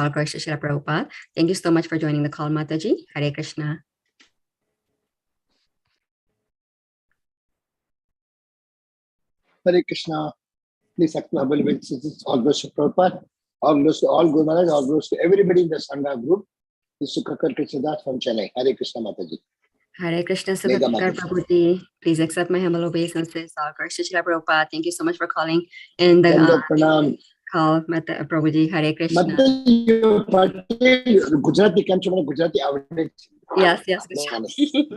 all glories to Srila Prabhupada. Thank you so much for joining the call, Mataji. Hare Krishna. Hare Krishna. Please accept my humble obeisances. All glories to Prabhupada. All glories to all Guru Maharaj. All glories to everybody in the Sangha group. This is Sukakar Krishnadas from Chennai. Hare Krishna Mataji. Hare Krishna, Sukakar Prabhuji. Please accept my humble obeisances. All glories to Srila Prabhupada. Thank you so much for calling in the call, Prabhuji. Hare Krishna. Gujarati country, Gujarati. Yes, Gujarati.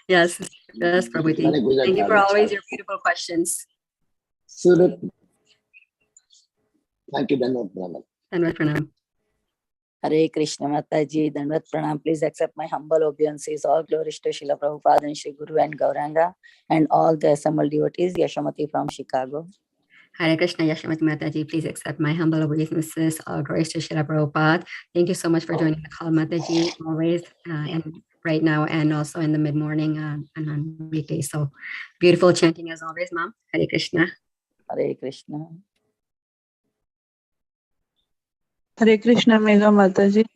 yes, Prabhuji. Thank you for always your beautiful questions. Surat. Thank you, Dandavat Pranam. Dandavat Pranam. Hare Krishna Mataji, Dandavat Pranam. Please accept my humble obeisances. All glories to Srila Prabhupada and Shri Guru and Gauranga and all the assembled devotees. Yashamati from Chicago. Hare Krishna, Yashamati Mataji. Please accept my humble obeisances. All glories to Srila Prabhupada. Thank you so much for joining the call, Mataji, always and right now and also in the mid-morning and on weekdays. So beautiful chanting as always, Mom. Hare Krishna. Hare Krishna. Hare Krishna, Mega Mataji.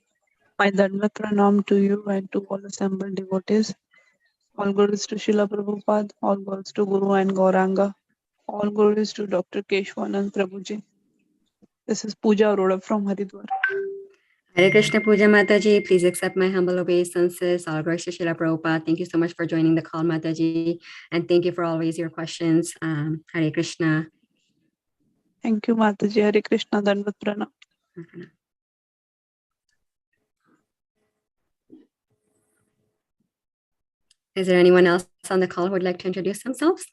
My Dandavat Pranam to you and to all assembled devotees. All glories to Srila Prabhupada. All glories to Guru and Gauranga. All glories to Dr. Keshwanand Prabhuji. This is Pooja Arora from Haridwar. Hare Krishna, Pooja Mataji. Please accept my humble obeisances. All glories to Srila Prabhupada. Thank you so much for joining the call, Mataji. And thank you for always your questions. Hare Krishna. Thank you, Mataji. Hare Krishna, Dandavat Pranam. Is there anyone else on the call who would like to introduce themselves?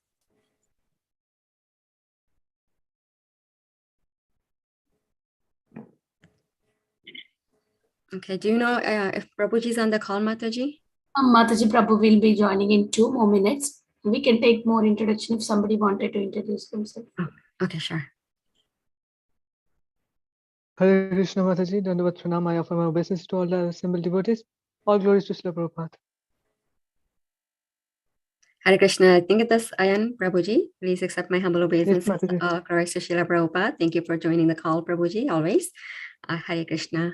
Okay, do you know if Prabhuji is on the call, Mataji? Mataji Prabhu will be joining in 2 more minutes. We can take more introduction if somebody wanted to introduce themselves. Oh, okay, sure. Hare Krishna Mataji, Dandavat Pranam. I offer my obeisances to all the assembled devotees. All glories to Srila Prabhupada. Hare Krishna. I think it is Ayan Prabhuji. Please accept my humble obeisances. Yes, glories to Srila Prabhupada. Thank you for joining the call, Prabhuji, always. Hare Krishna.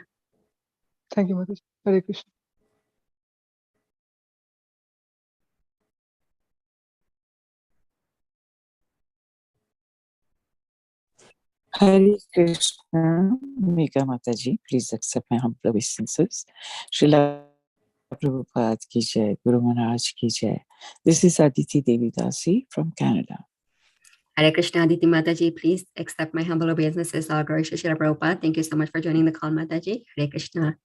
Thank you, Mataji. Hare Krishna. Hare Krishna, Mega Mataji. Please accept my humble obeisances. Srila Prabhupada ki jai, Guru Maharaj ki jai. This is Aditi Devi Dasi from Canada. Hare Krishna, Aditi Mataji. Please accept my humble obeisances. All glories to Srila Prabhupada. Thank you so much for joining the call, Mataji. Hare Krishna.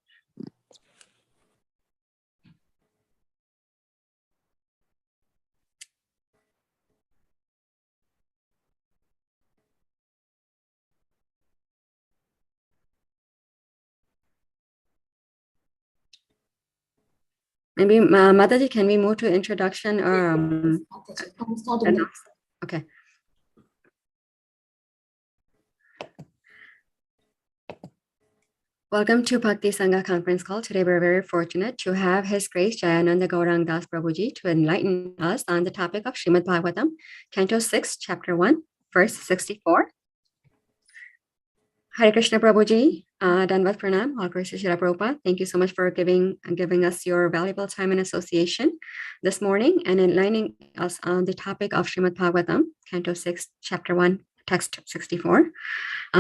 Maybe Mataji, can we move to introduction or okay. Welcome to Bhakti Sangha conference call. Today we're very fortunate to have His Grace Jayananda Gauranga Prabhuji to enlighten us on the topic of Srimad Bhagavatam, Canto 6, Chapter 1, Verse 64. Hare Krishna Prabhuji, Dandavat Pranam, all glories to Srila Prabhupada. Thank you so much for giving us your valuable time and association this morning and enlightening us on the topic of Srimad Bhagavatam, Canto 6, Chapter 1, Text 64.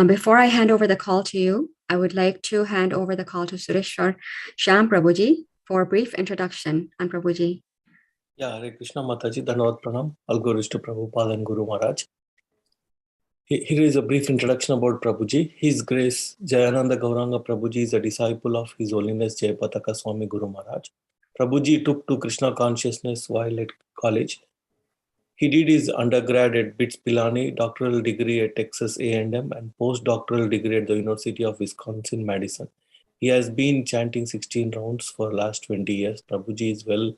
Before I hand over the call to you, I would like to hand over the call to Sureshwar Shyam Prabhuji for a brief introduction on Prabhuji. Yeah, Hare Krishna Mataji, Dandavat Pranam, all glories to Prabhupada and Guru Maharaj. Here is a brief introduction about Prabhuji. His Grace Jayananda Gauranga Prabhuji is a disciple of His Holiness Jayapataka Swami Guru Maharaj. Prabhuji took to Krishna consciousness while at college. He did his undergrad at BITS Pilani, doctoral degree at Texas A&M, and postdoctoral degree at the University of Wisconsin-Madison. He has been chanting 16 rounds for the last 20 years. Prabhuji is well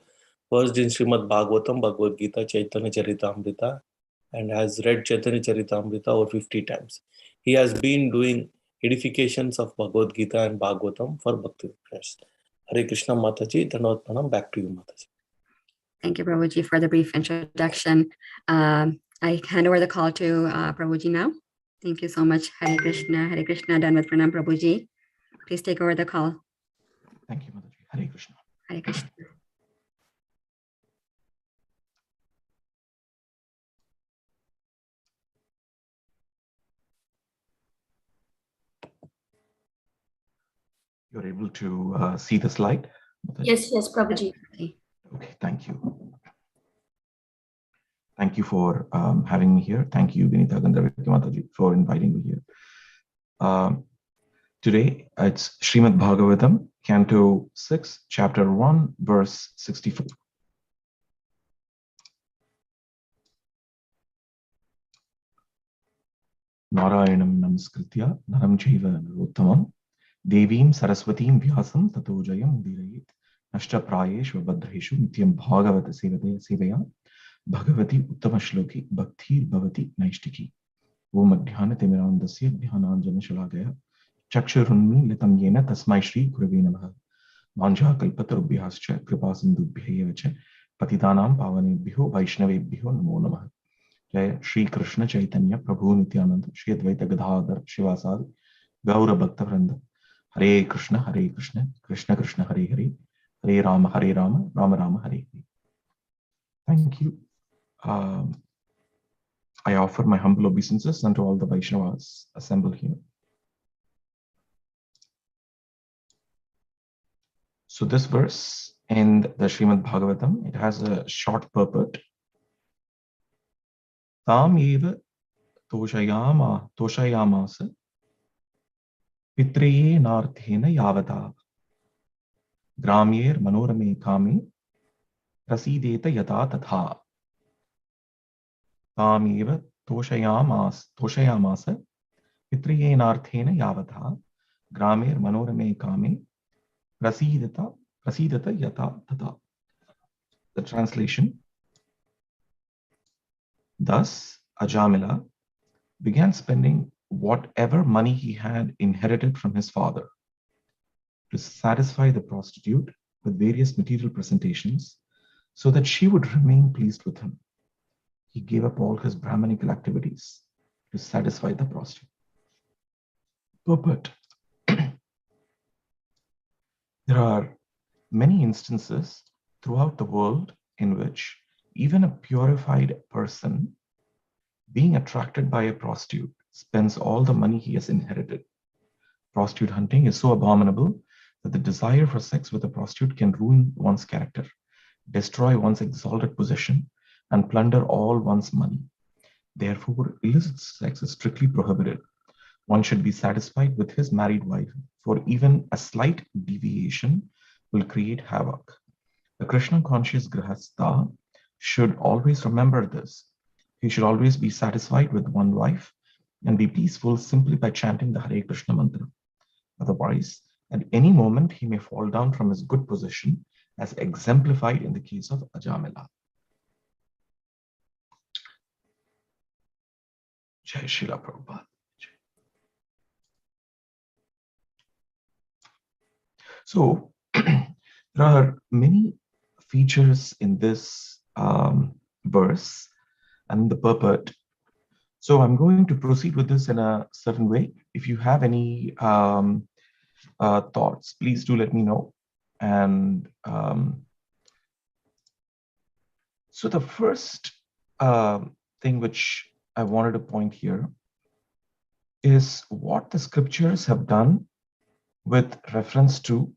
versed in Srimad Bhagavatam, Bhagavad Gita, Chaitanya Charitamrita, and has read Chaitanya Charitamrita over 50 times. He has been doing edifications of Bhagavad Gita and Bhagavatam for Bhaktivinoda. Hare Krishna Mataji, Dandavat Pranam. Back to you, Mataji. Thank you, Prabhuji, for the brief introduction. I hand over the call to Prabhuji now. Thank you so much. Hare Krishna, Dandavat Pranam, Prabhuji. please take over the call. Thank you, Mataji. Hare Krishna. Hare Krishna. You're able to see the slide? Mataji? Yes, Prabhuji. Okay, thank you. Thank you for having me here. Thank you, Vinita Gandharvika Mataji, for inviting me here. Today, it's Srimad Bhagavatam, Canto 6, Chapter 1, Verse 64. Narayanam namaskritya naram chaiva narottamam devim saraswatim vyasam tato jayam udirayet nashta prayeshu badreshu nityam bhagavata sevaya bhagavati uttama shloki bhaktir bhavati naishtiki om adhyana timirandasya dhyananjana shalagaya chakshurunmi litam yena tasmai shri gurave namaha Vanja kalpatarubhyascha kripa sindubhya cha patitanam pavanebhyo vaishnavebhyo namo namaha. Jai Shri Krishna Chaitanya Prabhu Nityananda Shri Advaita Gadadhar Shivasad Gaura Bhakta Vrinda Hare Krishna Krishna Krishna Hare Hare Hare Rama Rama Rama Hare Hare. Thank you. I offer my humble obeisances unto all the Vaishnavas assembled here. So this verse in the Srimad Bhagavatam, it has a short purport. Tam eva toshayamasa pitraye narthena yavata gramyer manorame kame prasideta yata tatha. Tam eva toshayamasa pitraye narthena yavata gramyer manorame kame prasideta yata tatha. The translation. Thus, Ajamila began spending whatever money he had inherited from his father to satisfy the prostitute with various material presentations so that she would remain pleased with him. He gave up all his Brahmanical activities to satisfy the prostitute. But there are many instances throughout the world in which even a purified person being attracted by a prostitute spends all the money he has inherited. Prostitute hunting is so abominable that the desire for sex with a prostitute can ruin one's character, destroy one's exalted position, and plunder all one's money. Therefore, illicit sex is strictly prohibited. One should be satisfied with his married wife, for even a slight deviation will create havoc. The Krishna-conscious Grihastha should always remember this. He should always be satisfied with one wife and be peaceful simply by chanting the Hare Krishna mantra. Otherwise, at any moment, he may fall down from his good position, as exemplified in the case of Ajamila. Jai Srila Prabhupada. So, there are many features in this verse and the purport. So I'm going to proceed with this in a certain way. If you have any thoughts, please do let me know. And so the first thing which I wanted to point here is what the scriptures have done with reference to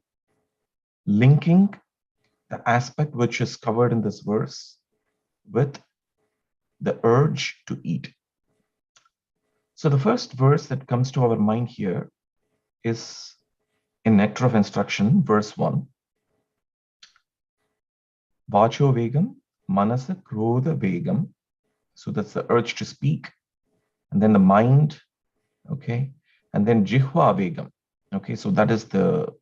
linking the aspect which is covered in this verse with the urge to eat. So the first verse that comes to our mind here is in Nectar of Instruction, verse 1. Vacho vegam, manasa krodha vegam. So that's the urge to speak. And then the mind, okay. And then jihva vegam. Okay, so that is the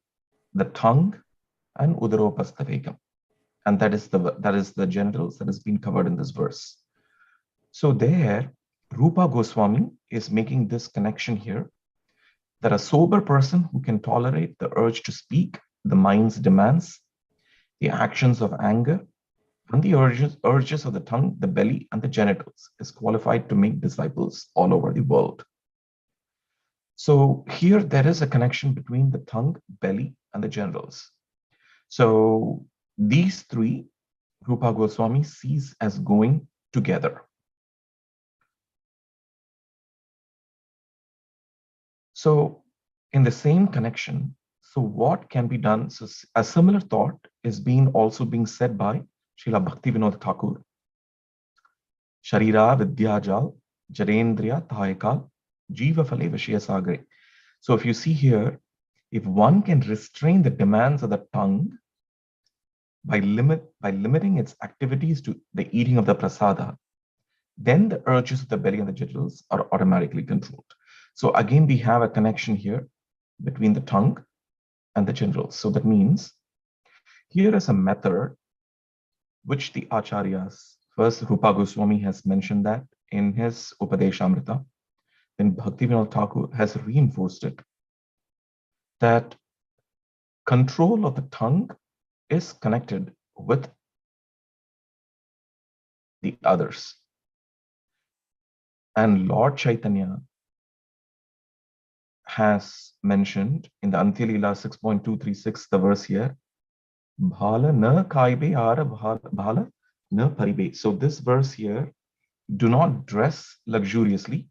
tongue and udaropastha vegam. And that is the genitals that has been covered in this verse. So there, Rupa Goswami is making this connection here that a sober person who can tolerate the urge to speak, the mind's demands, the actions of anger, and the urges of the tongue, the belly, and the genitals is qualified to make disciples all over the world. So here there is a connection between the tongue, belly, and the genitals. So these three, Rupa Goswami sees as going together. So in the same connection, so what can be done? So a similar thought is also being said by Srila Bhaktivinoda Thakur. Sharira Vidyajal Jarendriya Thayakal Jiva Phale Vishya. So if you see here, if one can restrain the demands of the tongue by limiting its activities to the eating of the prasada, then the urges of the belly and the genitals are automatically controlled. So again, we have a connection here between the tongue and the genitals. So that means here is a method which the acharyas, first Rupa Goswami has mentioned that in his Upadeshamrita, then Bhaktivinoda Thakur has reinforced it, that control of the tongue is connected with the others. And Lord Chaitanya has mentioned in the Antilila 6.236, the verse here, Bhala na kaibe ara bhala na paribe. So this verse here, do not dress luxuriously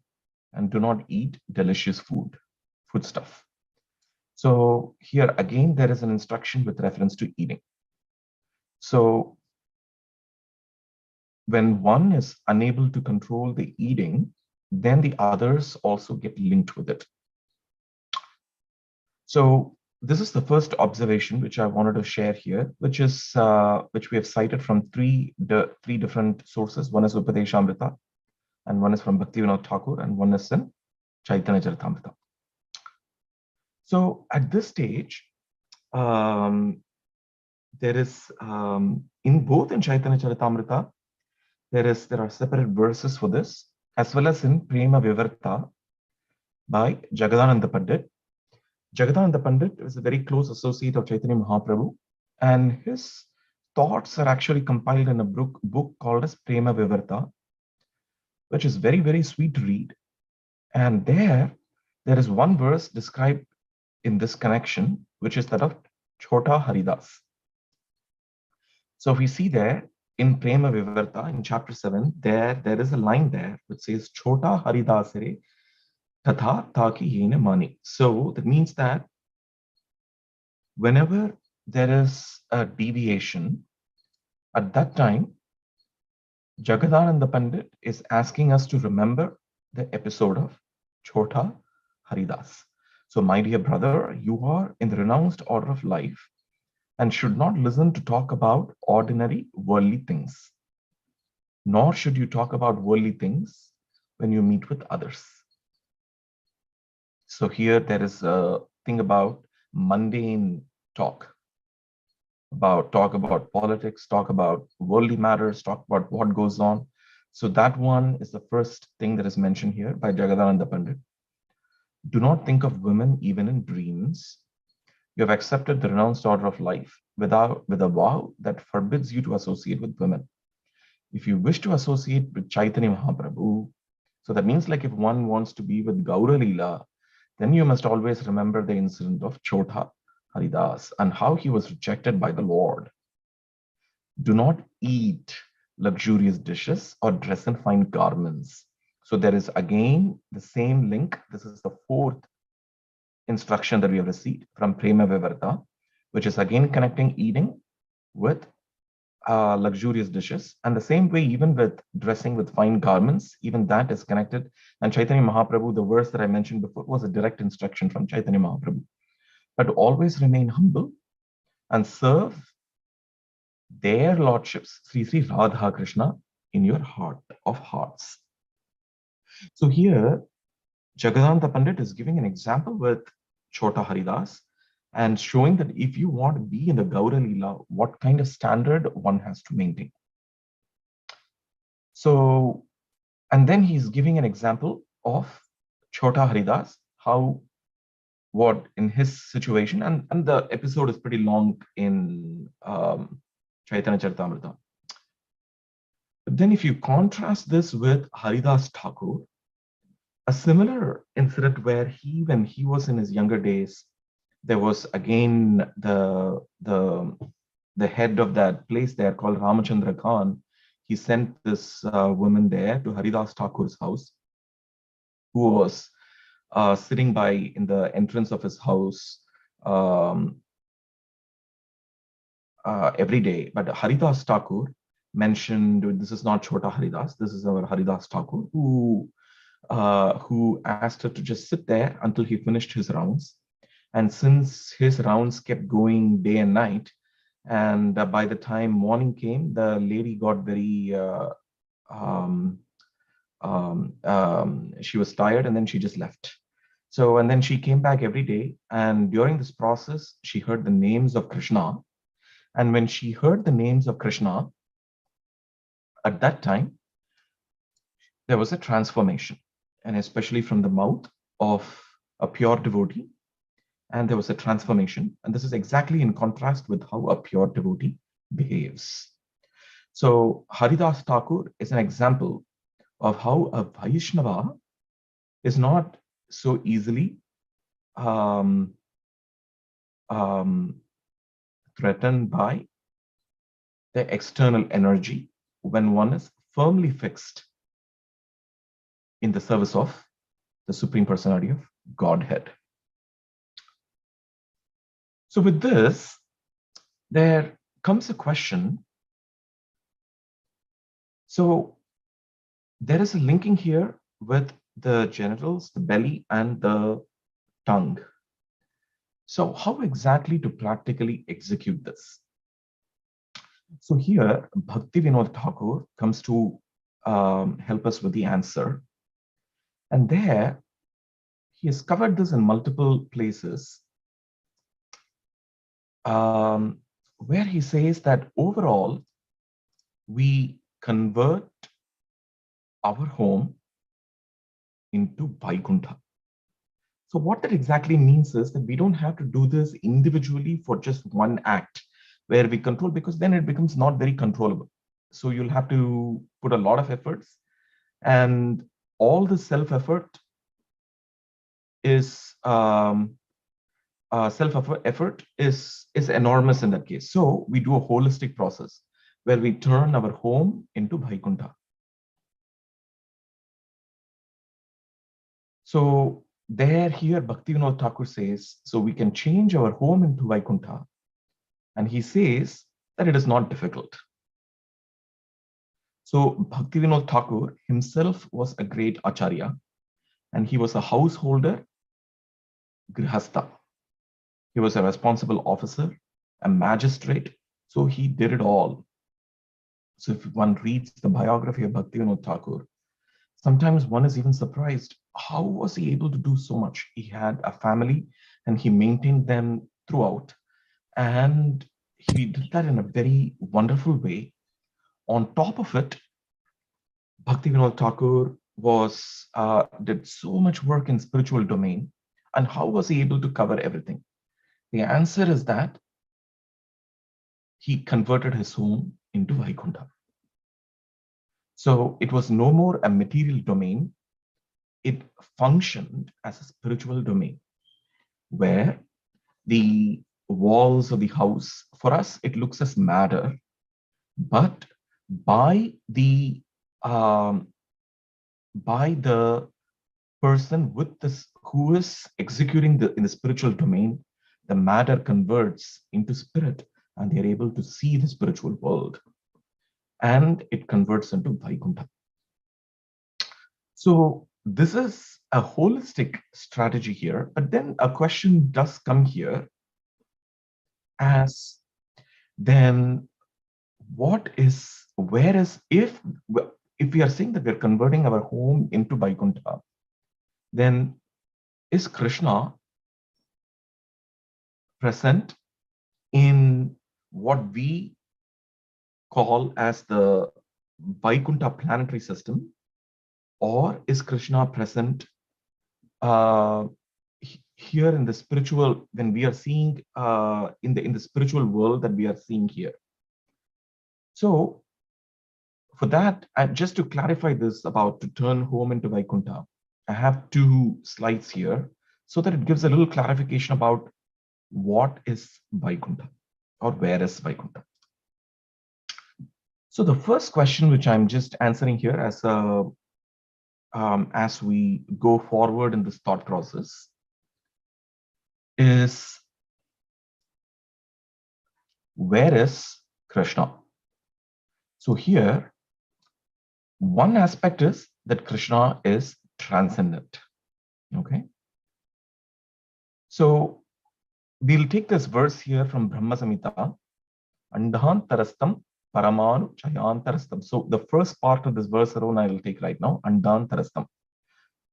and do not eat delicious foodstuff. So here again, there is an instruction with reference to eating. So when one is unable to control the eating, then the others also get linked with it. So this is the first observation which I wanted to share here, which we have cited from three different sources. One is Upadeshamrita, and one is from Bhaktivinoda Thakur, and one is in Chaitanya Charitamrita. So at this stage, there is in both in Chaitanya Charitamrita, there are separate verses for this, as well as in Prema Vivarta by Jagadananda Pandit. Jagadananda Pandit is a very close associate of Chaitanya Mahaprabhu, and his thoughts are actually compiled in a book called as Prema Vivarta, which is very, very sweet to read. And there is one verse described in this connection, which is that of Chota Haridas. So if we see there in Prema Vivarta in chapter 7, there is a line there which says Chota Haridasere Tatha Taki Yena Mani. So that means that whenever there is a deviation, at that time, Jagadananda Pandit is asking us to remember the episode of Chota Haridas. So my dear brother, you are in the renounced order of life and should not listen to talk about ordinary worldly things, nor should you talk about worldly things when you meet with others. So here there is a thing about mundane talk about politics, talk about worldly matters, talk about what goes on. So that one is the first thing that is mentioned here by Jagadananda Pandit. Do not think of women even in dreams. You have accepted the renounced order of life with a vow that forbids you to associate with women. If you wish to associate with Chaitanya Mahaprabhu, so that means like if one wants to be with Gaura Leela, then you must always remember the incident of Chota Haridas and how he was rejected by the Lord. Do not eat luxurious dishes or dress in fine garments. So there is again the same link. This is the fourth instruction that we have received from Prema Vivarta, which is again connecting eating with luxurious dishes. And the same way, even with dressing with fine garments, even that is connected. And Chaitanya Mahaprabhu, the verse that I mentioned before, was a direct instruction from Chaitanya Mahaprabhu. But always remain humble and serve their lordships, Sri Sri Radha Krishna, in your heart of hearts. So here, Jagadananda Pandit is giving an example with Chota Haridas and showing that if you want to be in the Gaura Leela, what kind of standard one has to maintain. So, and then he's giving an example of Chota Haridas, what in his situation, and the episode is pretty long in Chaitanya Charitamrita. But then if you contrast this with Haridas Thakur, a similar incident where when he was in his younger days, there was again the head of that place there called Ramachandra Khan. He sent this woman there to Haridas Thakur's house, who was sitting by in the entrance of his house every day. But Haridas Thakur mentioned, this is not Chota Haridas, this is our Haridas Thakur, who asked her to just sit there until he finished his rounds. And since his rounds kept going day and night, and by the time morning came, the lady got very, she was tired, and then she just left. So, and then she came back every day. And during this process, she heard the names of Krishna. And when she heard the names of Krishna, at that time, there was a transformation, and especially from the mouth of a pure devotee. And there was a transformation. And this is exactly in contrast with how a pure devotee behaves. So Haridas Thakur is an example of how a Vaishnava is not so easily threatened by the external energy when one is firmly fixed in the service of the Supreme Personality of Godhead. So with this, there comes a question. So there is a linking here with the genitals, the belly, and the tongue. So how exactly to practically execute this? So here, Bhaktivinoda Thakur comes to help us with the answer. And there, he has covered this in multiple places, where he says that overall, we convert our home into Vaikuntha. So what that exactly means is that we don't have to do this individually for just one act where we control, because then it becomes not very controllable. So you'll have to put a lot of efforts, and all the self-effort is self-effort is enormous in that case. So we do a holistic process where we turn our home into Vaikuntha. So here Bhaktivinoda Thakur says, so we can change our home into Vaikuntha. And he says that it is not difficult. So Bhaktivinoda Thakur himself was a great acharya, and he was a householder, grihastha. He was a responsible officer, a magistrate. So he did it all. So if one reads the biography of Bhaktivinoda Thakur, sometimes one is even surprised. How was he able to do so much? He had a family and he maintained them throughout. And he did that in a very wonderful way. On top of it, Bhaktivinoda Thakur did so much work in spiritual domain. And how was he able to cover everything? The answer is that he converted his home into Vaikuntha. So it was no more a material domain. It functioned as a spiritual domain where the walls of the house, for us, it looks as matter, but by the person with this who is executing in the spiritual domain, the matter converts into spirit, and they're able to see the spiritual world, and it converts into Vaikuntha. So this is a holistic strategy here, but then a question does come here as then if we are saying that we're converting our home into Vaikuntha, then is Krishna present in what we call as the Vaikuntha planetary system, or is Krishna present here in the spiritual, when we are seeing in the spiritual world that we are seeing here? So for that, just to clarify this about to turn home into Vaikuntha, I have two slides here so that it gives a little clarification about what is Vaikuntha or where is Vaikuntha. So the first question, which I'm just answering here as we go forward in this thought process, is where is Krishna? So here, one aspect is that Krishna is transcendent. Okay. So we'll take this verse here from Brahma Samhita, Andhantarastam Paramanu Chayantarastam. So the first part of this verse alone I will take right now, Andhantarastam.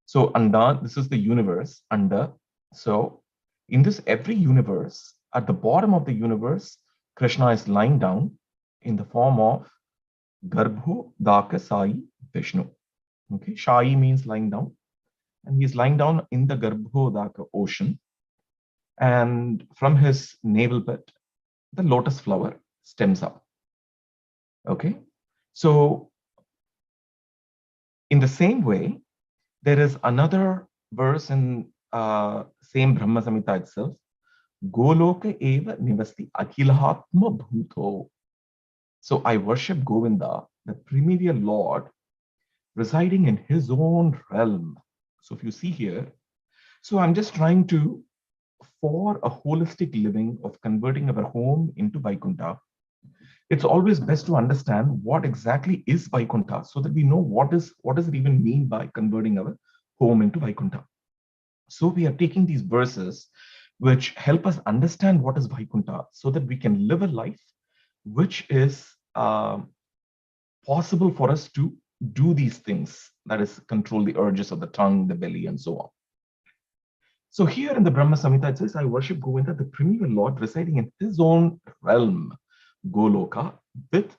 So Andan, this is the universe, Anda. So in this every universe, at the bottom of the universe, Krishna is lying down in the form of Garbho Daka Sai Vishnu. Okay, Shai means lying down, and he's lying down in the Garbho Daka ocean. And from his navel bed, the lotus flower stems up. Okay, so in the same way, there is another verse in same Brahma Samhita itself. Goloka eva nivasti akhilahatma bhuto. So I worship Govinda, the primordial Lord, residing in his own realm. So if you see here, so I'm just trying to, for a holistic living of converting our home into Vaikuntha, it's always best to understand what exactly is Vaikuntha so that we know what does it even mean by converting our home into Vaikuntha. So we are taking these verses which help us understand what is Vaikuntha so that we can live a life which is possible for us to do these things, that is, control the urges of the tongue, the belly, and so on. So here in the Brahma Samhita, it says, I worship Govinda, the primordial Lord, residing in his own realm, Goloka, with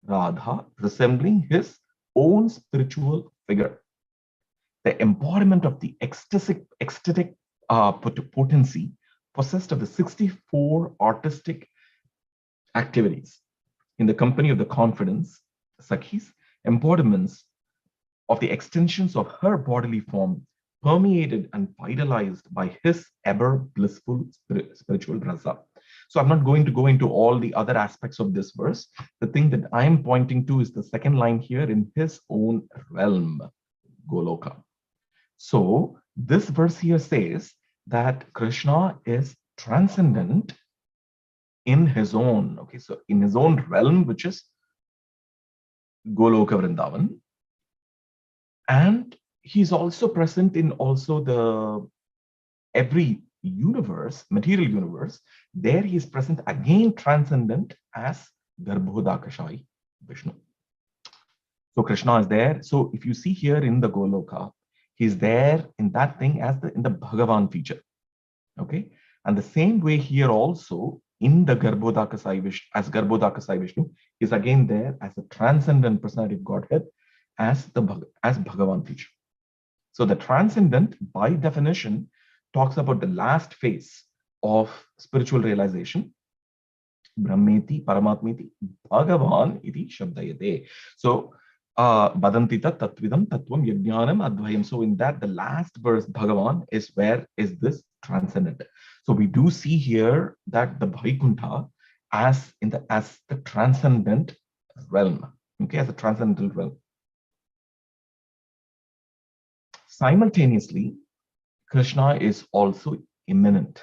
Radha, resembling his own spiritual figure. The embodiment of the ecstatic potency possessed of the 64 artistic activities in the company of the confidence, Sakhis, embodiments of the extensions of her bodily form, permeated and vitalized by his ever blissful spiritual rasa. So I'm not going to go into all the other aspects of this verse. The thing that I'm pointing to is the second line here, in his own realm, Goloka. So this verse here says that Krishna is transcendent in his own, okay, so in his own realm, which is Goloka Vrindavan. And he's also present in also the every universe, material universe. There he is present again, transcendent as Garbhodakashai Vishnu. So Krishna is there. So if you see here in the Goloka, he's there in that thing as in the Bhagavan feature. Okay. And the same way here also in the Garbhodakasai Vishnu, as Garbhodakasai Vishnu, is again there as a transcendent personality of Godhead as Bhagavan feature. So the transcendent, by definition, talks about the last phase of spiritual realization. Brahmeti, Paramatmeti, Bhagavan iti shabdayate. So Badantita Tatvidam Tatvam Yajnanam Advayam. So in that, the last verse, Bhagavan, is where is this transcendent. So we do see here that the Vaikuntha as the transcendent realm, okay, as a transcendental realm. Simultaneously, Krishna is also immanent.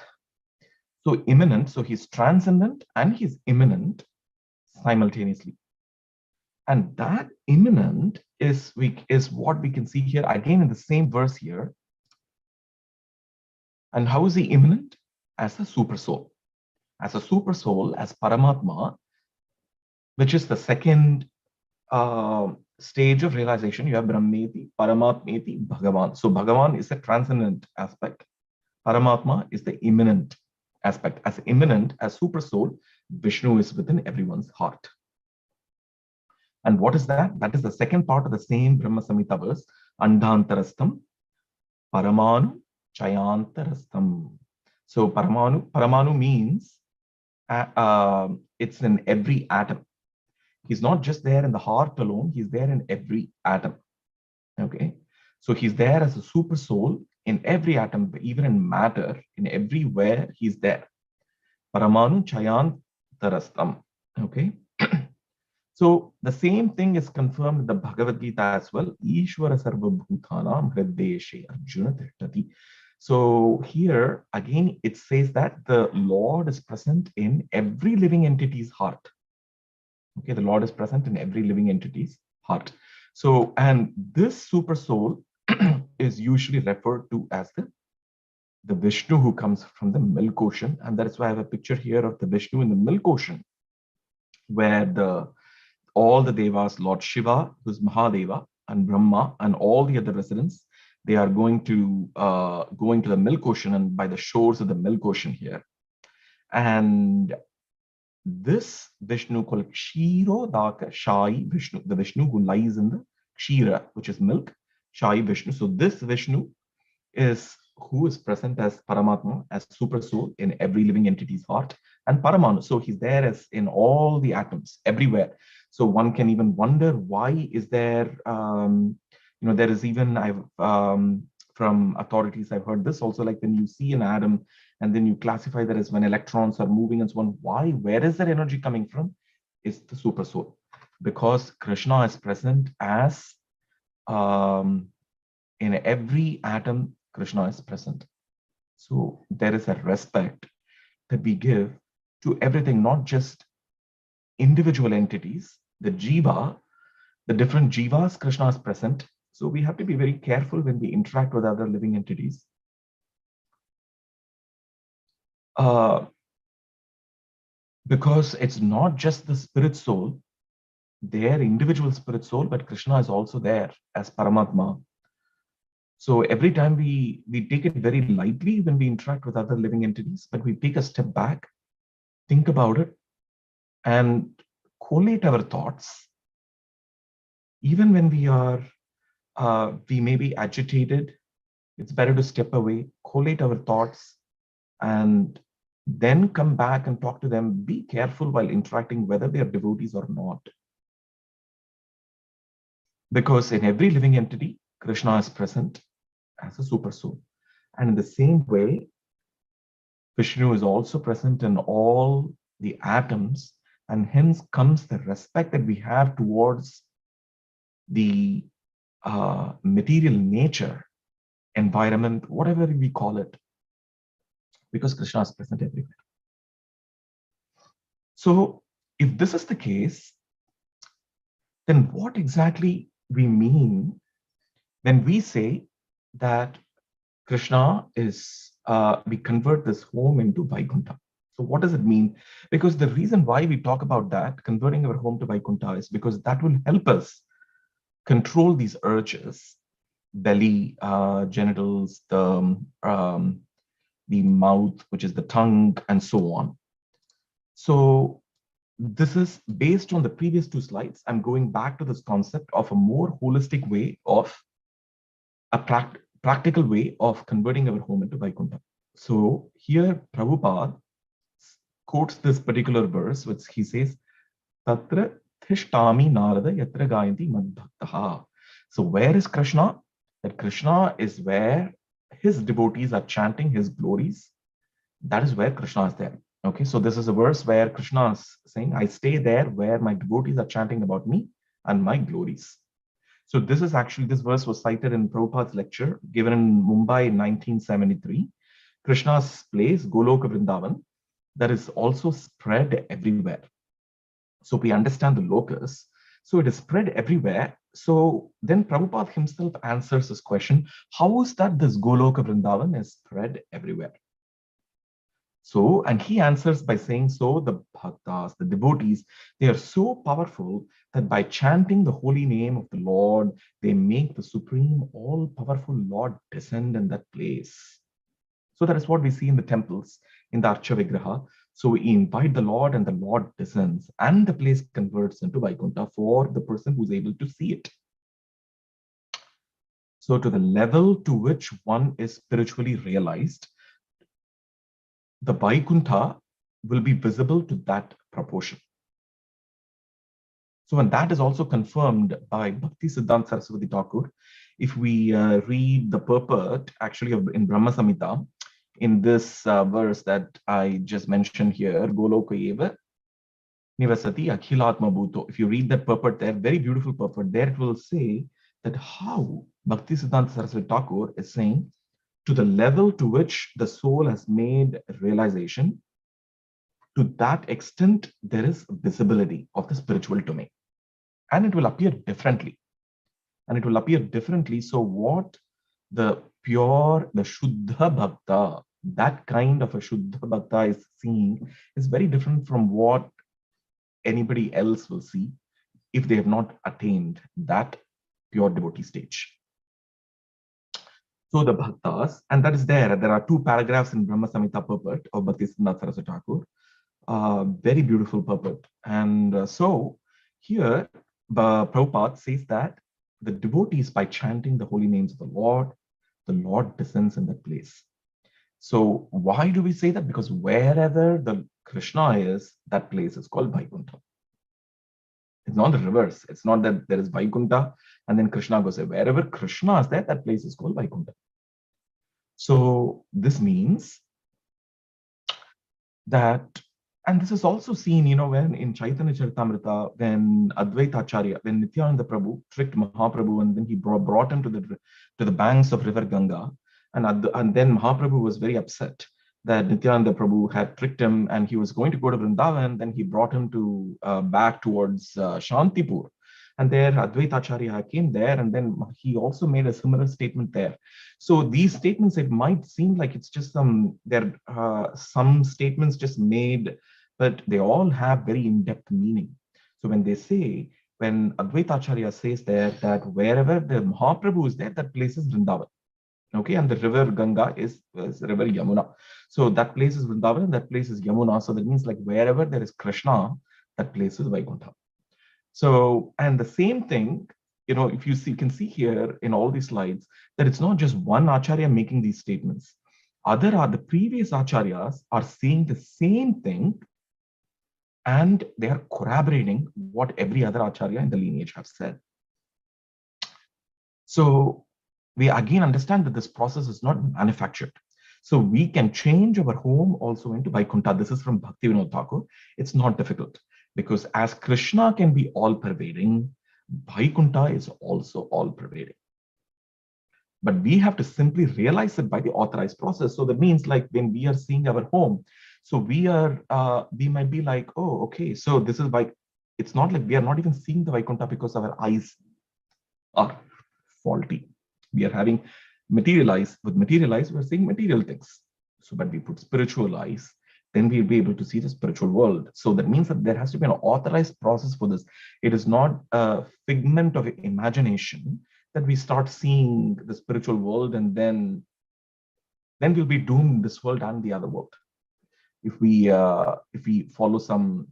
So immanent, so he's transcendent and he's immanent simultaneously. And that immanent is what we can see here again in the same verse here. And how is he immanent? As a super soul. As a super soul, as Paramatma, which is the second stage of realization. You have Brahmeti, Paramatmeti, Bhagavan. So Bhagavan is a transcendent aspect. Paramatma is the immanent aspect. As immanent, as super soul, Vishnu is within everyone's heart. And what is that? That is the second part of the same Brahma Samhita verse. Andhantarastam, Paramanu, Chayantarastam. So Paramanu means it's in every atom. He's not just there in the heart alone, he's there in every atom. Okay. So he's there as a super soul in every atom, even in matter, in everywhere he's there. Paramanu Chayant Tarastam. Okay. So the same thing is confirmed in the Bhagavad Gita as well. Ishvara Sarva Bhutanam Hrideshe Arjuna Tishtati. So here again it says that the Lord is present in every living entity's heart. Okay, the Lord is present in every living entity's heart. So, and this super soul is usually referred to as the Vishnu who comes from the milk ocean. And that is why I have a picture here of the Vishnu in the milk ocean, where all the Devas, Lord Shiva, who's Mahadeva, and Brahma, and all the other residents, they are going to the milk ocean and by the shores of the milk ocean here. And this Vishnu called Kshirodaka Shai Vishnu, the Vishnu who lies in the Kshira, which is milk, Shai Vishnu. So this Vishnu is who is present as Paramatma, as super soul in every living entity's heart, and Paramanu. So he's there as in all the atoms, everywhere. So one can even wonder why is there, there is even, from authorities, I've heard this also, like when you see an atom and then you classify that as when electrons are moving and so on, why, where is that energy coming from? It's the super soul. Because Krishna is present as, in every atom, Krishna is present. So there is a respect that we give to everything, not just individual entities, the jiva, the different jivas, Krishna is present. So we have to be very careful when we interact with other living entities. Because it's not just the spirit soul, their individual spirit soul, but Krishna is also there as Paramatma. So every time we take it very lightly when we interact with other living entities, but we take a step back, think about it, and collate our thoughts. Even when we may be agitated, it's better to step away, collate our thoughts, and then come back and talk to them. Be careful while interacting, whether they are devotees or not. Because in every living entity, Krishna is present as a super soul. And in the same way, Vishnu is also present in all the atoms, and hence comes the respect that we have towards the material nature, environment, whatever we call it, because Krishna is present everywhere. So if this is the case, then what exactly we mean when we say that Krishna is, we convert this home into Vaikuntha? So what does it mean? Because the reason why we talk about that, converting our home to Vaikuntha, is because that will help us control these urges, belly, genitals, the mouth, which is the tongue, and so on. So this is based on the previous two slides. I'm going back to this concept of a more holistic way of a practical way of converting our home into Vaikuntha. So here Prabhupada quotes this particular verse, which he says, Tatra Thishtami Narada Yatra Gayanti Madbhaktaha. So where is Krishna? That Krishna is where his devotees are chanting his glories. That is where Krishna is there. Okay, so this is a verse where Krishna is saying, I stay there where my devotees are chanting about me and my glories. So this is actually, this verse was cited in Prabhupada's lecture given in Mumbai in 1973. Krishna's place, Goloka Vrindavan, that is also spread everywhere. So we understand the locus. So it is spread everywhere. So then Prabhupada himself answers this question, how is that this Goloka Vrindavan is spread everywhere? So, and he answers by saying, so the bhaktas, the devotees, they are so powerful that by chanting the holy name of the Lord, they make the supreme, all-powerful Lord descend in that place. So that is what we see in the temples, in the Archa Vigraha. So we invite the Lord and the Lord descends and the place converts into Vaikuntha for the person who's able to see it. So to the level to which one is spiritually realized, the Vaikuntha will be visible to that proportion. So, and that is also confirmed by Bhakti Siddhanta Saraswati Thakur if we read the purport actually in Brahma Samhita, in this verse that I just mentioned here, Goloka Eva Nivasati Akhilatma Bhuto. If you read that purport there, very beautiful purport, there it will say that how Bhaktisiddhanta Saraswati Thakur is saying, to the level to which the soul has made realization, to that extent there is visibility of the spiritual domain. And it will appear differently. So what the pure, the Shuddha Bhakta, that kind of a Shuddha Bhakta is seeing is very different from what anybody else will see if they have not attained that pure devotee stage. So the Bhaktas, and that is there are 2 paragraphs in Brahma Samhita purport of Bhaktisiddhanta Saraswati Thakur, very beautiful purport. And so here, Prabhupada says that the devotees, by chanting the holy names of the Lord descends in that place. So why do we say that? Because wherever the Krishna is, that place is called Vaikuntha. It's not the reverse. It's not that there is Vaikuntha and then Krishna goes there. Wherever Krishna is there, that place is called Vaikuntha. So this means that, and this is also seen, when in Chaitanya Charitamrita, when Advaita Acharya, when Nityananda Prabhu tricked Mahaprabhu and then he brought him to the banks of river Ganga, and then Mahaprabhu was very upset that Nityananda Prabhu had tricked him and he was going to go to Vrindavan. Then he brought him to back towards Shantipur. And there Advaita Acharya came there, and then he also made a similar statement there. So these statements, it might seem like it's just some statements just made, but they all have very in-depth meaning. So when Advaita Acharya says there that wherever the Mahaprabhu is there, that place is Vrindavan. Okay, and the river Ganga is river Yamuna. So that place is Vrindavan and that place is Yamuna. So that means like wherever there is Krishna, that place is Vaikuntha. So, and the same thing, if you can see here in all these slides, that it's not just one Acharya making these statements. The previous Acharyas are saying the same thing, and they are corroborating what every other Acharya in the lineage have said. So we again understand that this process is not manufactured. So we can change our home also into Vaikuntha. This is from Bhaktivinoda Thakur. It's not difficult, because as Krishna can be all-pervading, Vaikuntha is also all-pervading. But we have to simply realize it by the authorized process. So that means like when we are seeing our home, so we might be like, oh, okay, so this is like, it's not like we are not even seeing the Vaikuntha because our eyes are faulty. We are having material eyes. With material eyes, we're seeing material things. So when we put spiritual eyes, then we'll be able to see the spiritual world. So that means that there has to be an authorized process for this. It is not a figment of imagination that we start seeing the spiritual world and then we'll be doomed in this world and the other world. If we follow some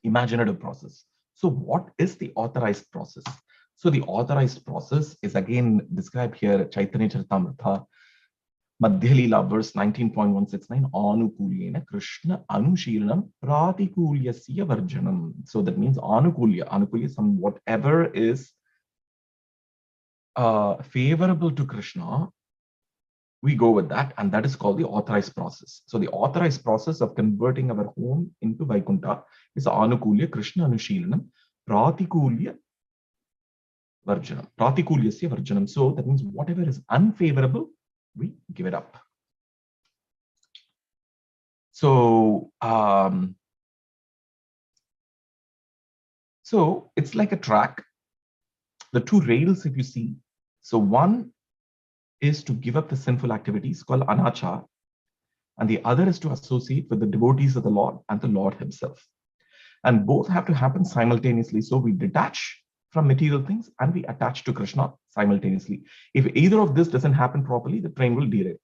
imaginative process. So what is the authorized process? So the authorized process is again described here at Chaitanya Charitamrita, Madhya Leela, verse 19.169, Anukulyena Krishna Anushilanam Pratikulyasya Varjanam. So that means Anukulya, some whatever is favorable to Krishna, we go with that, and that is called the authorized process. So the authorized process of converting our home into Vaikuntha is Anukulya Krishna Anushilanam Pratikulya Varjanam. Pratikulyasya Varjanam. So that means whatever is unfavorable, we give it up. So, so it's like a track. The 2 rails, if you see, so one is to give up the sinful activities called anachar, and the other is to associate with the devotees of the Lord and the Lord himself. And both have to happen simultaneously. So we detach from material things and we attach to Krishna simultaneously. If either of this doesn't happen properly, the train will derail.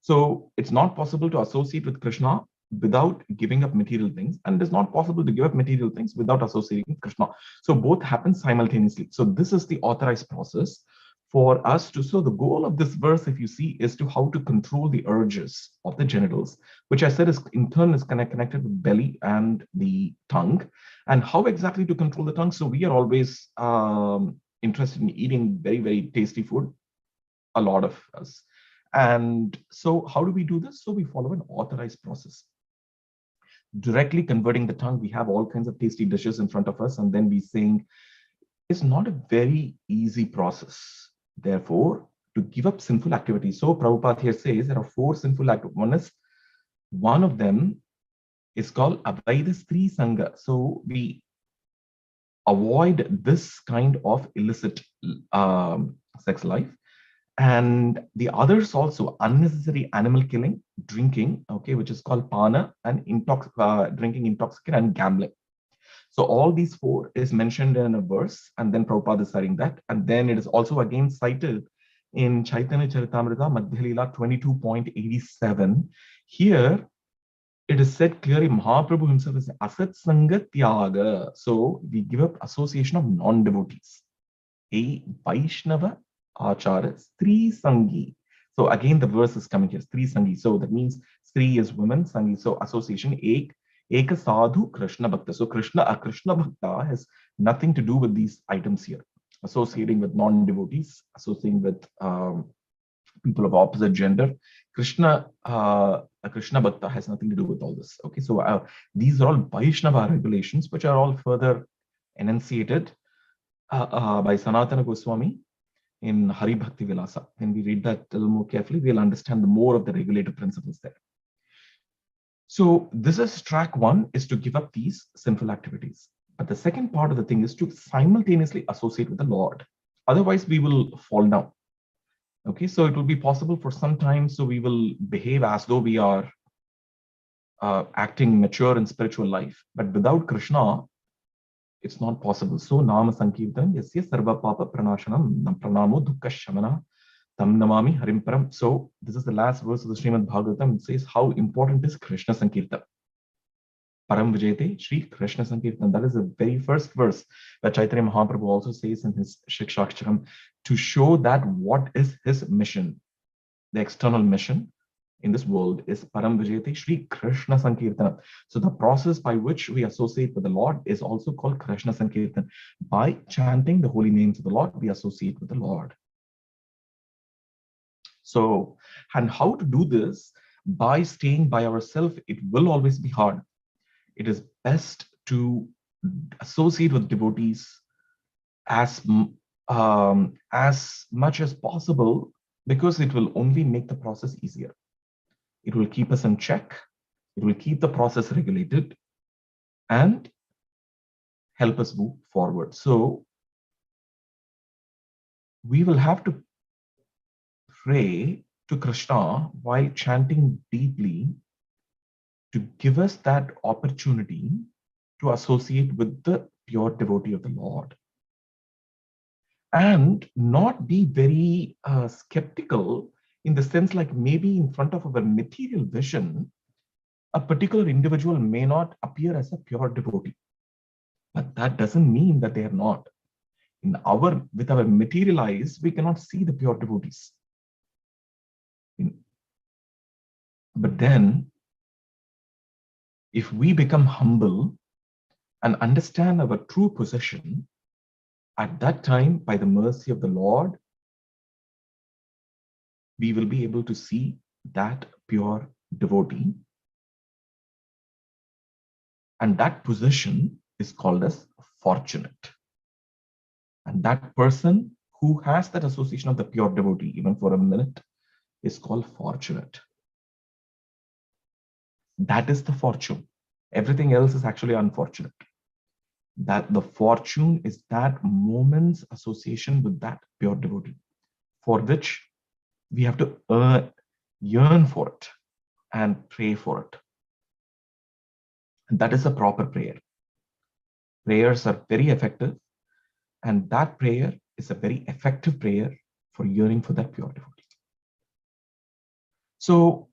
So it's not possible to associate with Krishna without giving up material things, and it's not possible to give up material things without associating with Krishna. So both happen simultaneously. So this is the authorized process for us to, so the goal of this verse, if you see, is to how to control the urges of the genitals, which I said is in turn is connected with belly and the tongue, and how exactly to control the tongue. So we are always interested in eating very, very tasty food, a lot of us. And so how do we do this? So we follow an authorized process. Directly converting the tongue, we have all kinds of tasty dishes in front of us, and then we sing. It's not a very easy process. Therefore, to give up sinful activities. So Prabhupada here says there are 4 sinful activities. One of them is called Avaida Stri Sangha. So we avoid this kind of illicit sex life. And the others also, unnecessary animal killing, drinking, okay, which is called pana, and drinking intoxicant, and gambling. So all these 4 is mentioned in a verse, and then Prabhupada is citing that. And then it is also again cited in Chaitanya Charitamrita, Madhya Leela 22.87. Here, it is said clearly, Mahaprabhu himself is Asat Sanga Tyaga. So we give up association of non-devotees. A Vaishnava Achara Stri Sangi. So again, the verse is coming here, Stri Sangi. So that means Stri is women, Sangi. So association, Eka Sadhu Krishna Bhakta. So Krishna Bhakta has nothing to do with these items here. Associating with non-devotees, associating with people of opposite gender. Krishna Bhakta has nothing to do with all this. Okay, so these are all Vaishnava regulations, which are all further enunciated by Sanatana Goswami in Hari Bhakti Vilasa. When we read that a little more carefully, we'll understand the more of the regulative principles there. So this is track 1, is to give up these sinful activities. But the second part of the thing is to simultaneously associate with the Lord. Otherwise, we will fall down. Okay, so it will be possible for some time, so we will behave as though we are acting mature in spiritual life. But without Krishna, it's not possible. So Nama Sankirtan, Yasya Sarva Papa Pranashanam, Pranamo Dukkha Shamana, Tam Namami Harim Param. So this is the last verse of the Srimad Bhagavatam. It says how important is Krishna Sankirtan. Param Vijayate Shri Krishna Sankirtan. That is the very first verse that Chaitanya Mahaprabhu also says in his Shikshaksharam, to show that what is his mission, the external mission in this world is Param Vijayate Shri Krishna Sankirtan. So the process by which we associate with the Lord is also called Krishna Sankirtan. By chanting the holy names of the Lord, we associate with the Lord. So, and how to do this? By staying by ourselves, it will always be hard. It is best to associate with devotees as much as possible, because it will only make the process easier. It will keep us in check. It will keep the process regulated and help us move forward. So we will have to pray to Krishna while chanting deeply to give us that opportunity to associate with the pure devotee of the Lord. And not be very skeptical, in the sense like maybe in front of our material vision, a particular individual may not appear as a pure devotee. But that doesn't mean that they are not. With our material eyes, we cannot see the pure devotees. But then, if we become humble and understand our true position, at that time, by the mercy of the Lord, we will be able to see that pure devotee. And that position is called as fortunate. And that person who has that association of the pure devotee, even for a minute, is called fortunate. That is the fortune. Everything else is actually unfortunate. That the fortune is that moment's association with that pure devotee, for which we have to yearn for it and pray for it. And that is a proper prayer. Prayers are very effective, and that prayer is a very effective prayer for yearning for that pure devotee. So,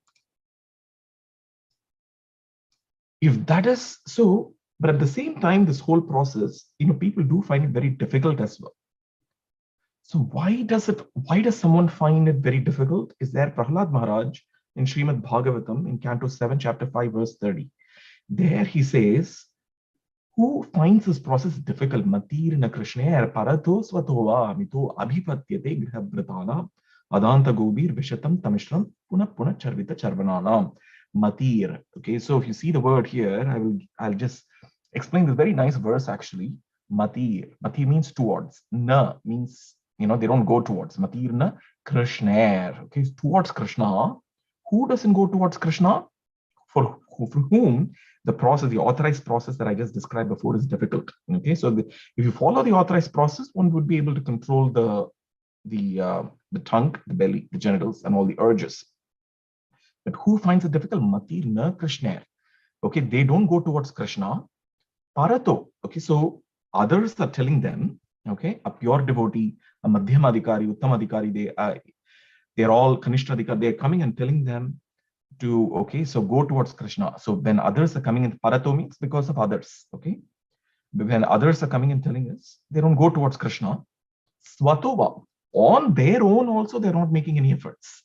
if that is so, but at the same time, this whole process, people do find it very difficult as well. So why does someone find it very difficult? Is there Prahlad Maharaj in Srimad Bhagavatam in Canto 7, Chapter 5, verse 30. There he says, Who finds this process difficult? Matirna Krishna Parato Svatova Mito Abhipatyate Grihabhratana Adanta Gobir Vishatam Tamishram Puna Puna Charvita Charvanana. Matir. Okay, so if you see the word here, I'll just explain this very nice verse actually. Matir. Matir means towards. Na means, they don't go towards. Matirna Krishna. Okay, towards Krishna. Who doesn't go towards Krishna? For whom the process, the authorized process that I just described before is difficult. Okay, so if you follow the authorized process, one would be able to control the tongue, the belly, the genitals, and all the urges. But who finds it difficult? Matir na Krishna. Okay, they don't go towards Krishna. Parato. Okay, so others are telling them, okay, a pure devotee, a Madhyamadikari, Uttamadikari, they're all Kanishtadikari, they're coming and telling them to, okay, so go towards Krishna. So when others are coming in, Parato means because of others, okay? But when others are coming and telling us, they don't go towards Krishna. Svatova, on their own also, they're not making any efforts.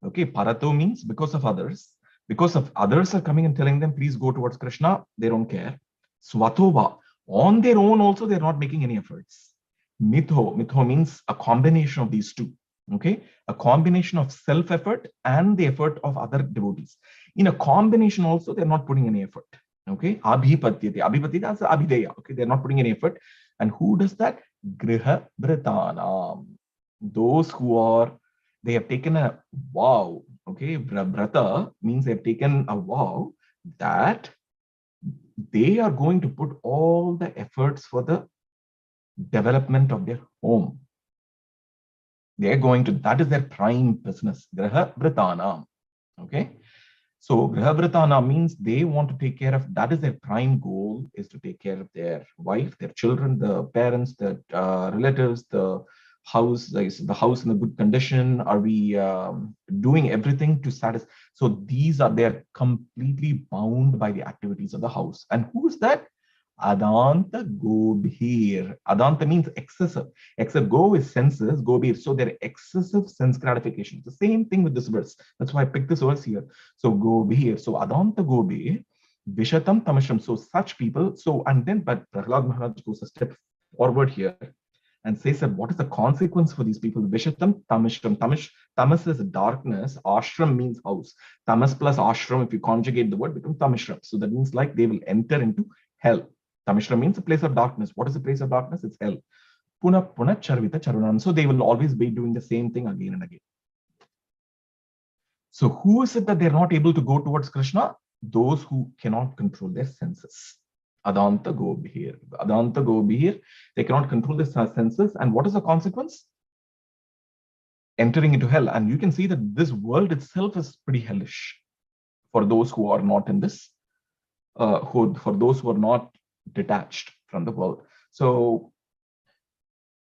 Okay, Parato means because of others. Because of others are coming and telling them, please go towards Krishna, they don't care. Svatova, on their own also, they're not making any efforts. Mitho means a combination of these two. Okay, a combination of self-effort and the effort of other devotees. In a combination also, they're not putting any effort. Okay, abhipatyate. Abhipatyate is abhideya. Okay, they're not putting any effort. And who does that? Griha Bhratana. Those who they have taken a vow. Okay, Brata means they have taken a vow that they are going to put all the efforts for the development of their home. They're going to, that is their prime business. Graha Bhratana. Okay. So Graha Bhratana means they want to take care of, that is their prime goal, is to take care of their wife, their children, the parents, the relatives, the house, is the house in a good condition? Are we doing everything to satisfy? So they're completely bound by the activities of the house. And who is that? Adanta Gobhir. Adanta means excessive. Except go is senses, Gobhir. So they're excessive sense gratification. The same thing with this verse. That's why I picked this verse here. So Gobhir. So Adanta Gobhir, Vishatam Tamashram. So such people. So, and then, but Prahlad Maharaj goes a step forward here and says that what is the consequence for these people? Vishatam Tamashram. Tamas is darkness. Ashram means house. Tamas plus ashram, if you conjugate the word, becomes Tamashram. So that means like they will enter into hell. Tamishra means a place of darkness. What is the place of darkness? It's hell. Puna Puna Charvita Charunan. So they will always be doing the same thing again and again. So who is it that they're not able to go towards Krishna? Those who cannot control their senses. Adanta Gobhir. Adanta Gobhir. They cannot control their senses. And what is the consequence? Entering into hell. And you can see that this world itself is pretty hellish for those who are not in this, for those who are not detached from the world. So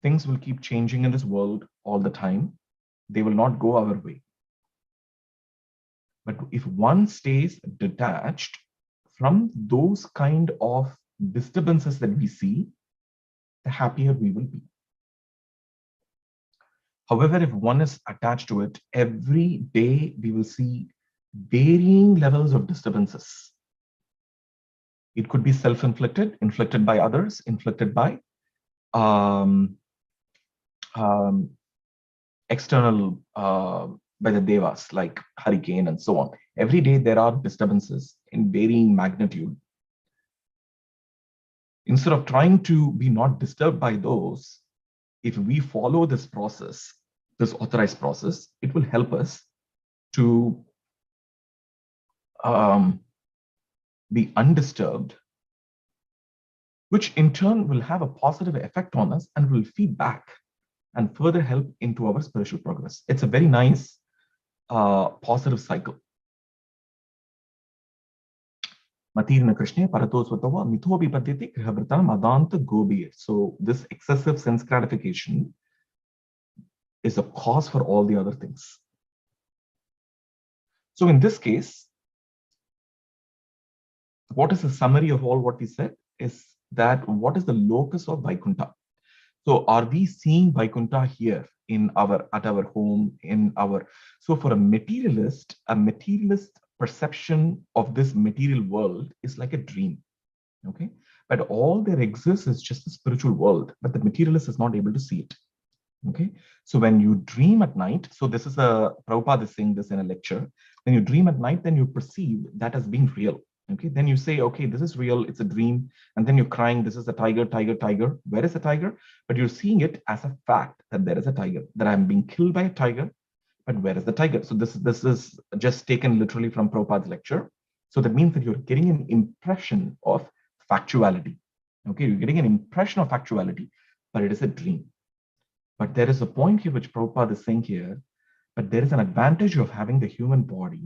things will keep changing in this world all the time. They will not go our way. But if one stays detached from those kind of disturbances that we see, the happier we will be. However, if one is attached to it, every day we will see varying levels of disturbances. It could be self-inflicted, inflicted by others, inflicted by external, by the devas, like hurricane and so on. Every day there are disturbances in varying magnitude. Instead of trying to be not disturbed by those, if we follow this process, this authorized process, it will help us to be undisturbed, which in turn will have a positive effect on us and will feed back and further help into our spiritual progress. It's a very nice positive cycle. Matirna Krishna Parato Svatava Mitho Vipadyati Krihabhrata Madanta Gobir. So this excessive sense gratification is a cause for all the other things. So in this case, what is the summary of all what we said is that what is the locus of Vaikuntha? So are we seeing Vaikuntha here at our home, so for a materialist perception of this material world is like a dream. Okay, but all there exists is just the spiritual world, but the materialist is not able to see it. Okay, so when you dream at night, so this is Prabhupada is saying this in a lecture. When you dream at night, then you perceive that as being real. Okay, then you say, okay, this is real, it's a dream, and then you're crying, this is a tiger, tiger, tiger. Where is the tiger? But you're seeing it as a fact that there is a tiger, that I'm being killed by a tiger, but where is the tiger? So this is just taken literally from Prabhupada's lecture. So that means that you're getting an impression of factuality. Okay, you're getting an impression of factuality, but it is a dream. But there is a point here which Prabhupada is saying here, but there is an advantage of having the human body,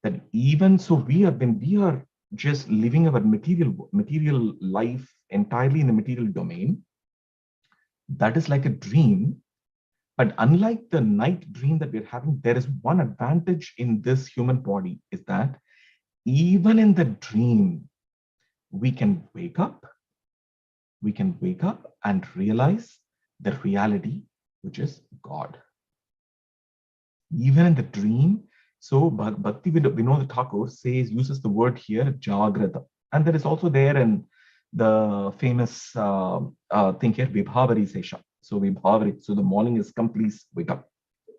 that even so when we are just living our material life entirely in the material domain, that is like a dream. But unlike the night dream that we're having, there is one advantage in this human body, is that even in the dream, we can wake up and realize the reality, which is God. Even in the dream, so Bhaktivinoda Thakur uses the word here, Jagrata. And that is also there in the famous thing here, Vibhavari Sesha. So Vibhavari, so the morning is come, please wake up.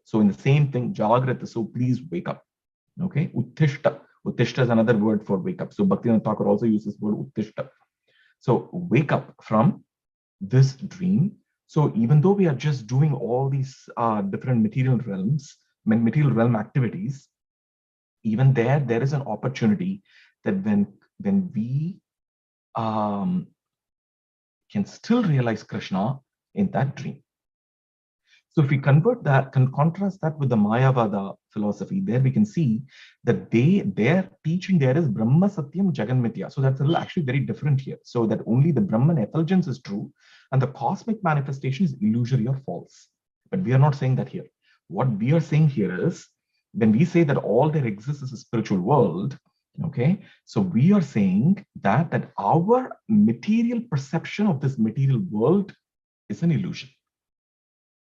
So in the same thing, Jagrata, so please wake up. Okay, Uttishta. Uttishta is another word for wake up. So Bhaktivinoda Thakur also uses the word Uttishta. So wake up from this dream. So even though we are just doing all these different material realm activities, even there is an opportunity that when we can still realize Krishna in that dream. So if we contrast that with the Mayavada philosophy, there we can see that their teaching there is Brahma Satyam Jagan Mithya. So that's actually very different here. So that only the Brahman effulgence is true and the cosmic manifestation is illusory or false. But we are not saying that here. What we are saying here is, when we say that all there exists is a spiritual world, okay, so we are saying that our material perception of this material world is an illusion.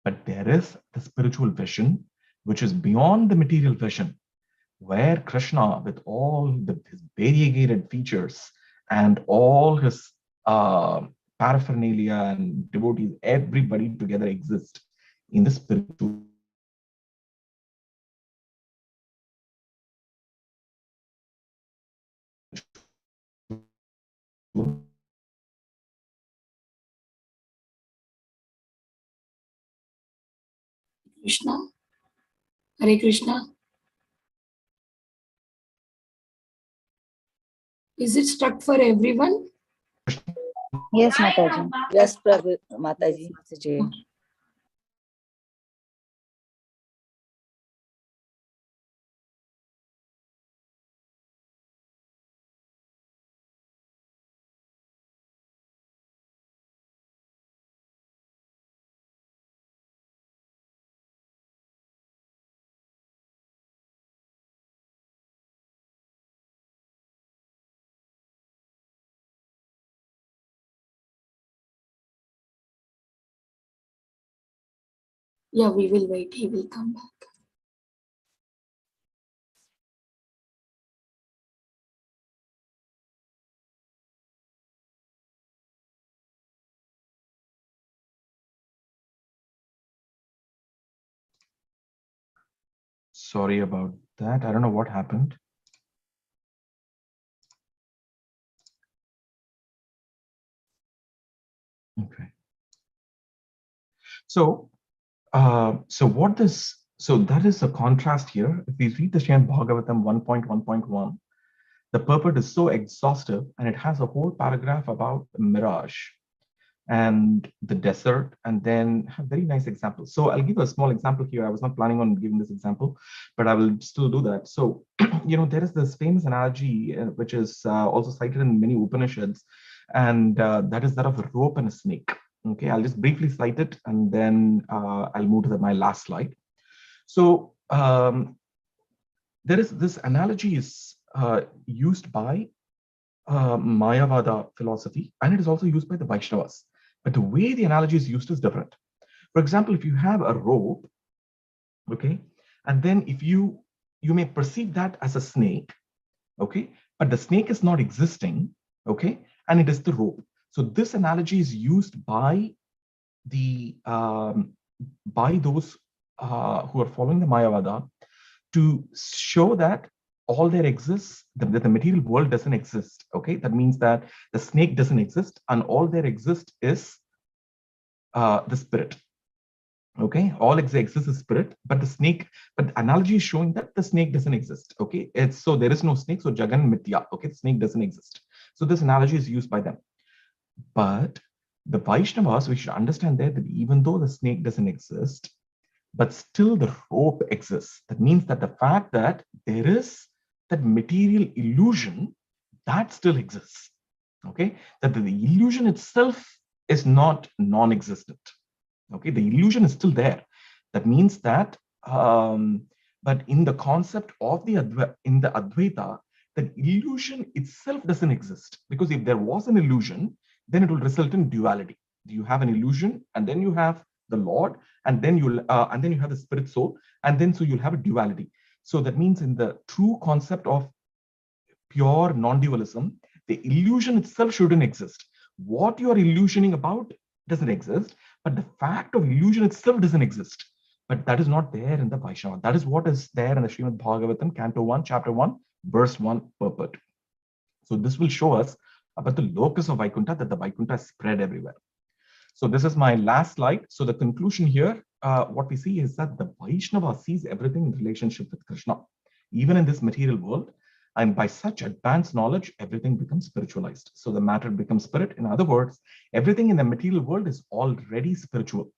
But there is the spiritual vision, which is beyond the material vision, where Krishna, with all his variegated features and all his paraphernalia and devotees, everybody together exists in the spiritual. Krishna. Hare Krishna. Is it stuck for everyone? Yes, Mataji. Yes, Prabhu, Mataji. Yeah, we will wait. He will come back. Sorry about that. I don't know what happened. Okay. So that is a contrast here. If we read the Srimad Bhagavatam 1.1.1, the purport is so exhaustive, and it has a whole paragraph about mirage and the desert, and then have very nice examples. So I'll give a small example here. I was not planning on giving this example, but I will still do that. So, there is this famous analogy, which is also cited in many Upanishads, and that is that of a rope and a snake. Okay, I'll just briefly cite it, and then I'll move to my last slide. So there is this analogy is used by Mayavada philosophy, and it is also used by the Vaishnavas. But the way the analogy is used is different. For example, if you have a rope, okay, and then if you may perceive that as a snake, okay, but the snake is not existing, okay, and it is the rope. So this analogy is used by the by those who are following the Mayavada to show that all there exists, that the material world doesn't exist. Okay, that means that the snake doesn't exist, and all there exists is the spirit. Okay, all exists is spirit, but the snake, but the analogy is showing that the snake doesn't exist. Okay, it's so there is no snake, so Jagan Mithya. Okay, the snake doesn't exist. So this analogy is used by them. But the Vaishnavas, we should understand there that even though the snake doesn't exist, but still the rope exists. That means that the fact that there is that material illusion, that still exists. Okay, that the illusion itself is not non-existent. Okay, the illusion is still there. That means that, but in the concept of the Advaita, the illusion itself doesn't exist, because if there was an illusion, then it will result in duality. You have an illusion, and then you have the Lord, and then you have the spirit soul, and then so you'll have a duality. So that means in the true concept of pure non-dualism, the illusion itself shouldn't exist. What you are illusioning about doesn't exist, but the fact of illusion itself doesn't exist. But that is not there in the Vaishnava. That is what is there in the Srimad Bhagavatam, Canto 1, Chapter 1, Verse 1, purport. So this will show us about the locus of Vaikuntha, that the Vaikuntha is spread everywhere. So this is my last slide. So the conclusion here, what we see is that the Vaishnava sees everything in relationship with Krishna, even in this material world. And by such advanced knowledge, everything becomes spiritualized. So the matter becomes spirit. In other words, everything in the material world is already spiritual.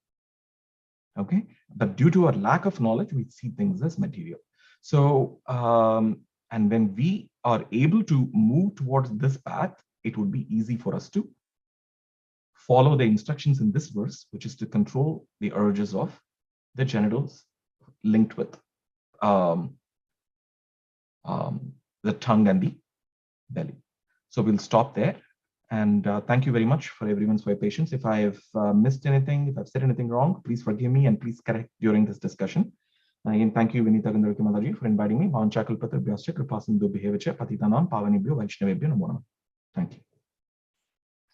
Okay, but due to our lack of knowledge, we see things as material. So, and when we are able to move towards this path, it would be easy for us to follow the instructions in this verse, which is to control the urges of the genitals linked with the tongue and the belly. So we'll stop there. And thank you very much for everyone's for your patience. If I have missed anything, if I've said anything wrong, please forgive me and please correct during this discussion. Again, thank you, Vinita Gandharvamataji, for inviting me. Thank you.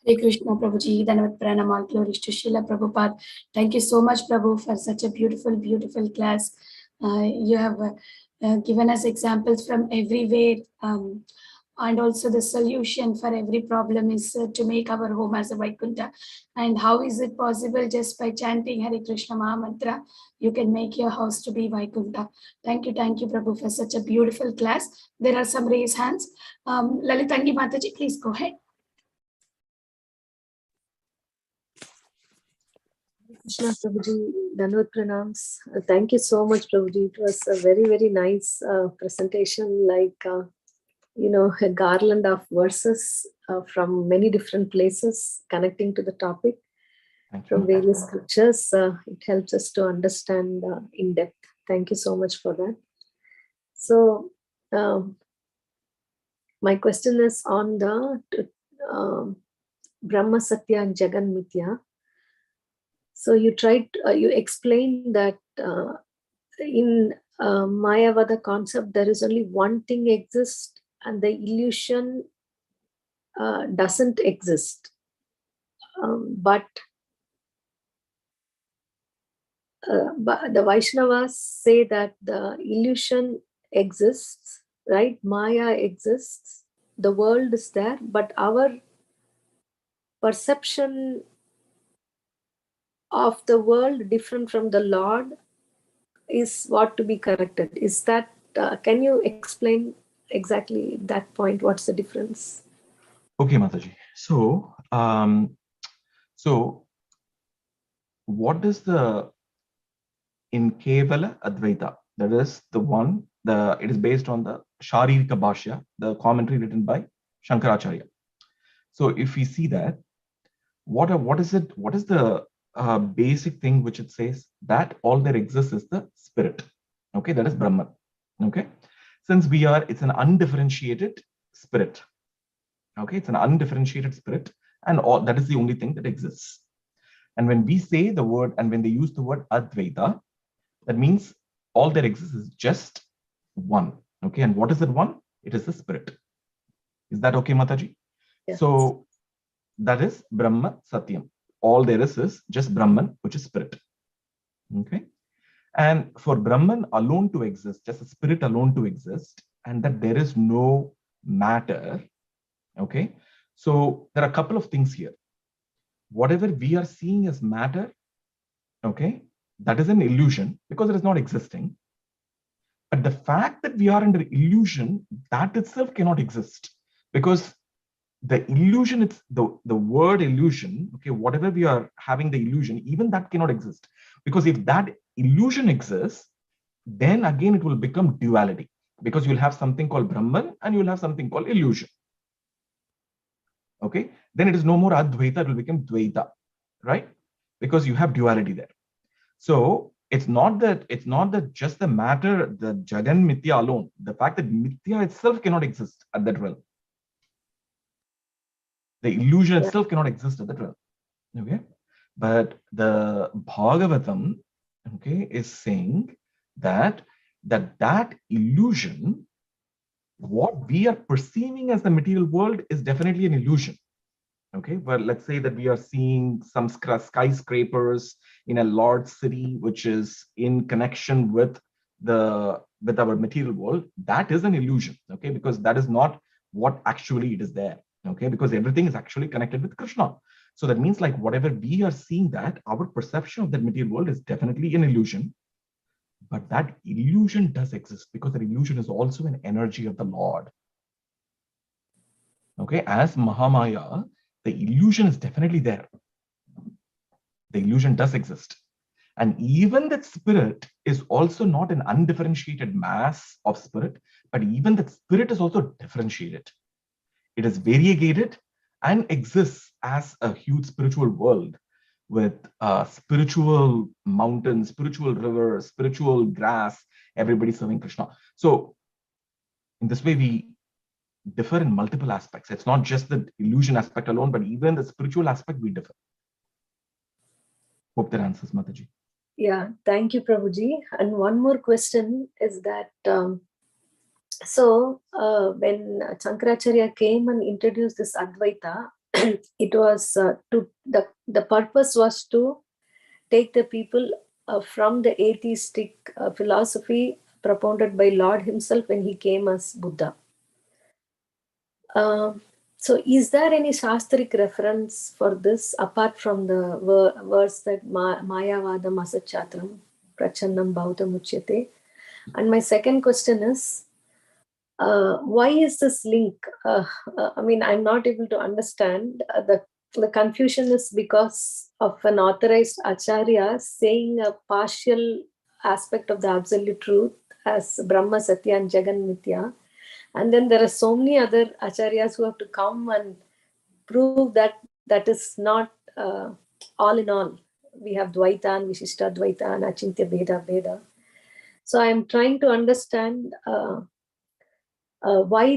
Hare Krishna, Prabhuji, Dhanavad Pranam, all glories to Srila Prabhupada. Thank you so much, Prabhu, for such a beautiful, beautiful class. You have given us examples from everywhere, and also the solution for every problem is to make our home as a Vaikuntha. And how is it possible? Just by chanting Hare Krishna Maha Mantra, you can make your house to be Vaikuntha. Thank you, Prabhu, for such a beautiful class. There are some raised hands. Lalitangi Mataji, please go ahead. Krishna Prabhuji, Dhanavad Pranams. Thank you so much, Prabhuji. It was a very, very nice presentation, like, a garland of verses from many different places connecting to the topic from various scriptures. It helps us to understand in depth. Thank you so much for that. So, my question is on the Brahma Satya and Jagan Mithya. So you explained that in Mayavada concept, there is only one thing exists and the illusion doesn't exist. But the Vaishnavas say that the illusion exists, right? Maya exists, the world is there, but our perception of the world different from the Lord is what to be corrected. Is that, can you explain exactly that point? What's the difference? Okay, Mataji. So, what is the in Kevala Advaita? That is the one, it is based on the Sharirika Bhashya, the commentary written by Shankaracharya. So if we see that, what is the basic thing which it says? That all there exists is the spirit. Okay, that is Brahman. Okay, since it's an undifferentiated spirit. Okay, it's an undifferentiated spirit, and all that is the only thing that exists. And when we say the word, and when they use the word Advaita, that means all that exists is just one. Okay, and what is that one? It is the spirit. Is that okay, Mataji? Yes. So that is Brahma Satyam. All there is just Brahman, which is spirit. Okay. And for Brahman alone to exist, just a spirit alone to exist, and that there is no matter. Okay. So there are a couple of things here. Whatever we are seeing as matter, okay, that is an illusion because it is not existing. But the fact that we are under illusion, that itself cannot exist, because the illusion, it's the word illusion, okay, whatever we are having the illusion, even that cannot exist. Because if that illusion exists, then again it will become duality, because you'll have something called Brahman and you'll have something called illusion. Okay, then it is no more Advaita, it will become Dvaita, right? Because you have duality there. So it's not that just the matter, the Jagan Mithya alone, the fact that Mithya itself cannot exist at that realm. The illusion itself cannot exist at that realm. Okay, but the Bhagavatam, okay, is saying that illusion, what we are perceiving as the material world, is definitely an illusion. Okay, well, let's say that we are seeing some skyscrapers in a large city which is in connection with our material world. That is an illusion, okay, because that is not what actually it is there. Okay, because everything is actually connected with Krishna. So that means, like, whatever we are seeing, that our perception of that material world is definitely an illusion. But that illusion does exist, because that illusion is also an energy of the Lord. Okay, as Mahamaya, the illusion is definitely there. The illusion does exist. And even that spirit is also not an undifferentiated mass of spirit, but even that spirit is also differentiated. It is variegated and exists as a huge spiritual world with spiritual mountains, spiritual rivers, spiritual grass, everybody serving Krishna. So in this way, we differ in multiple aspects. It's not just the illusion aspect alone, but even the spiritual aspect, we differ. Hope that answers, Mataji. Yeah, thank you, Prabhuji. And one more question is that, when Shankaracharya came and introduced this Advaita, it was the purpose was to take the people from the atheistic philosophy propounded by Lord himself when he came as Buddha. So is there any Shastric reference for this apart from the verse that Mayavadam Asachatram Prachannam Bhautam Uchyate? And my second question is, why is this link? I mean, I'm not able to understand. The confusion is because of an authorized Acharya saying a partial aspect of the absolute truth as Brahma, Satya and Jagan Mithya. And then there are so many other acharyas who have to come and prove that that is not all in all. We have Dvaita and Vishishta Dvaita and Achintya Bheda. So I'm trying to understand why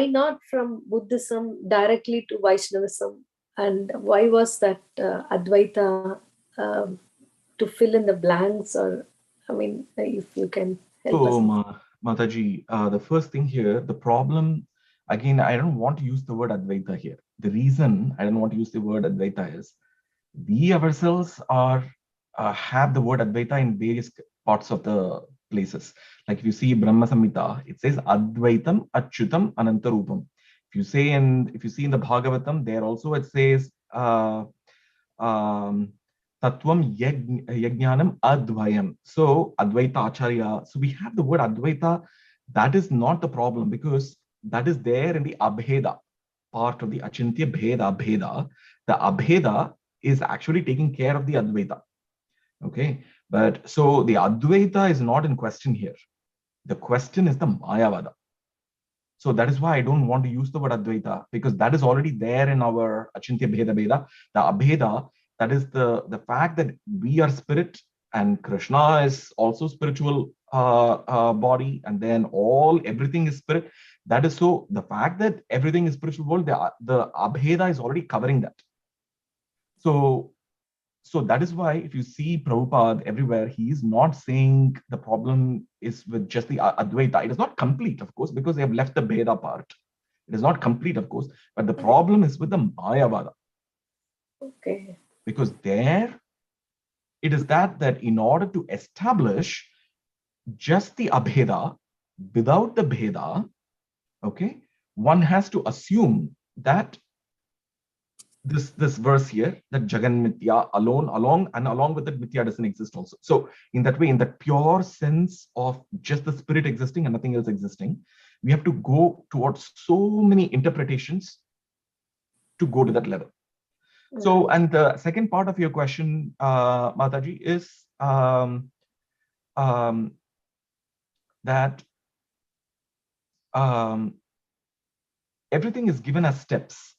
not from Buddhism directly to Vaishnavism, and why was that Advaita to fill in the blanks, or I mean, if you can help us. Mataji, the first thing here, the problem, again, I don't want to use the word Advaita here. The reason I don't want to use the word Advaita is we ourselves have the word Advaita in various parts of the places. Like if you see Brahma Samhita, it says Advaitam Achyutam Anantarupam. If you see in the Bhagavatam, there also it says Tattvam Yajnanam Advayam. So Advaita Acharya. So we have the word Advaita. That is not the problem, because that is there in the Abheda part of the Achintya Bheda. The Abheda is actually taking care of the Advaita. Okay. But so the Advaita is not in question here. The question is the Mayavada. So that is why I don't want to use the word Advaita, because that is already there in our Achintya Bheda. The Abheda, that is the fact that we are spirit and Krishna is also spiritual body, and then everything is spirit. That is so the fact that everything is spiritual world, the Abheda is already covering that. So that is why if you see Prabhupada everywhere, he is not saying the problem is with just the Advaita. It is not complete, of course, because they have left the Bheda part. It is not complete, of course, but the problem is with the Mayavada. Okay. Because there, it is that in order to establish just the Abheda, without the Bheda, okay, one has to assume that this verse here, that Jagan Mithya along with that Mithya doesn't exist also. So in that way, in that pure sense of just the spirit existing and nothing else existing, we have to go towards so many interpretations to go to that level. So, and the second part of your question, Mataji, is that everything is given as steps.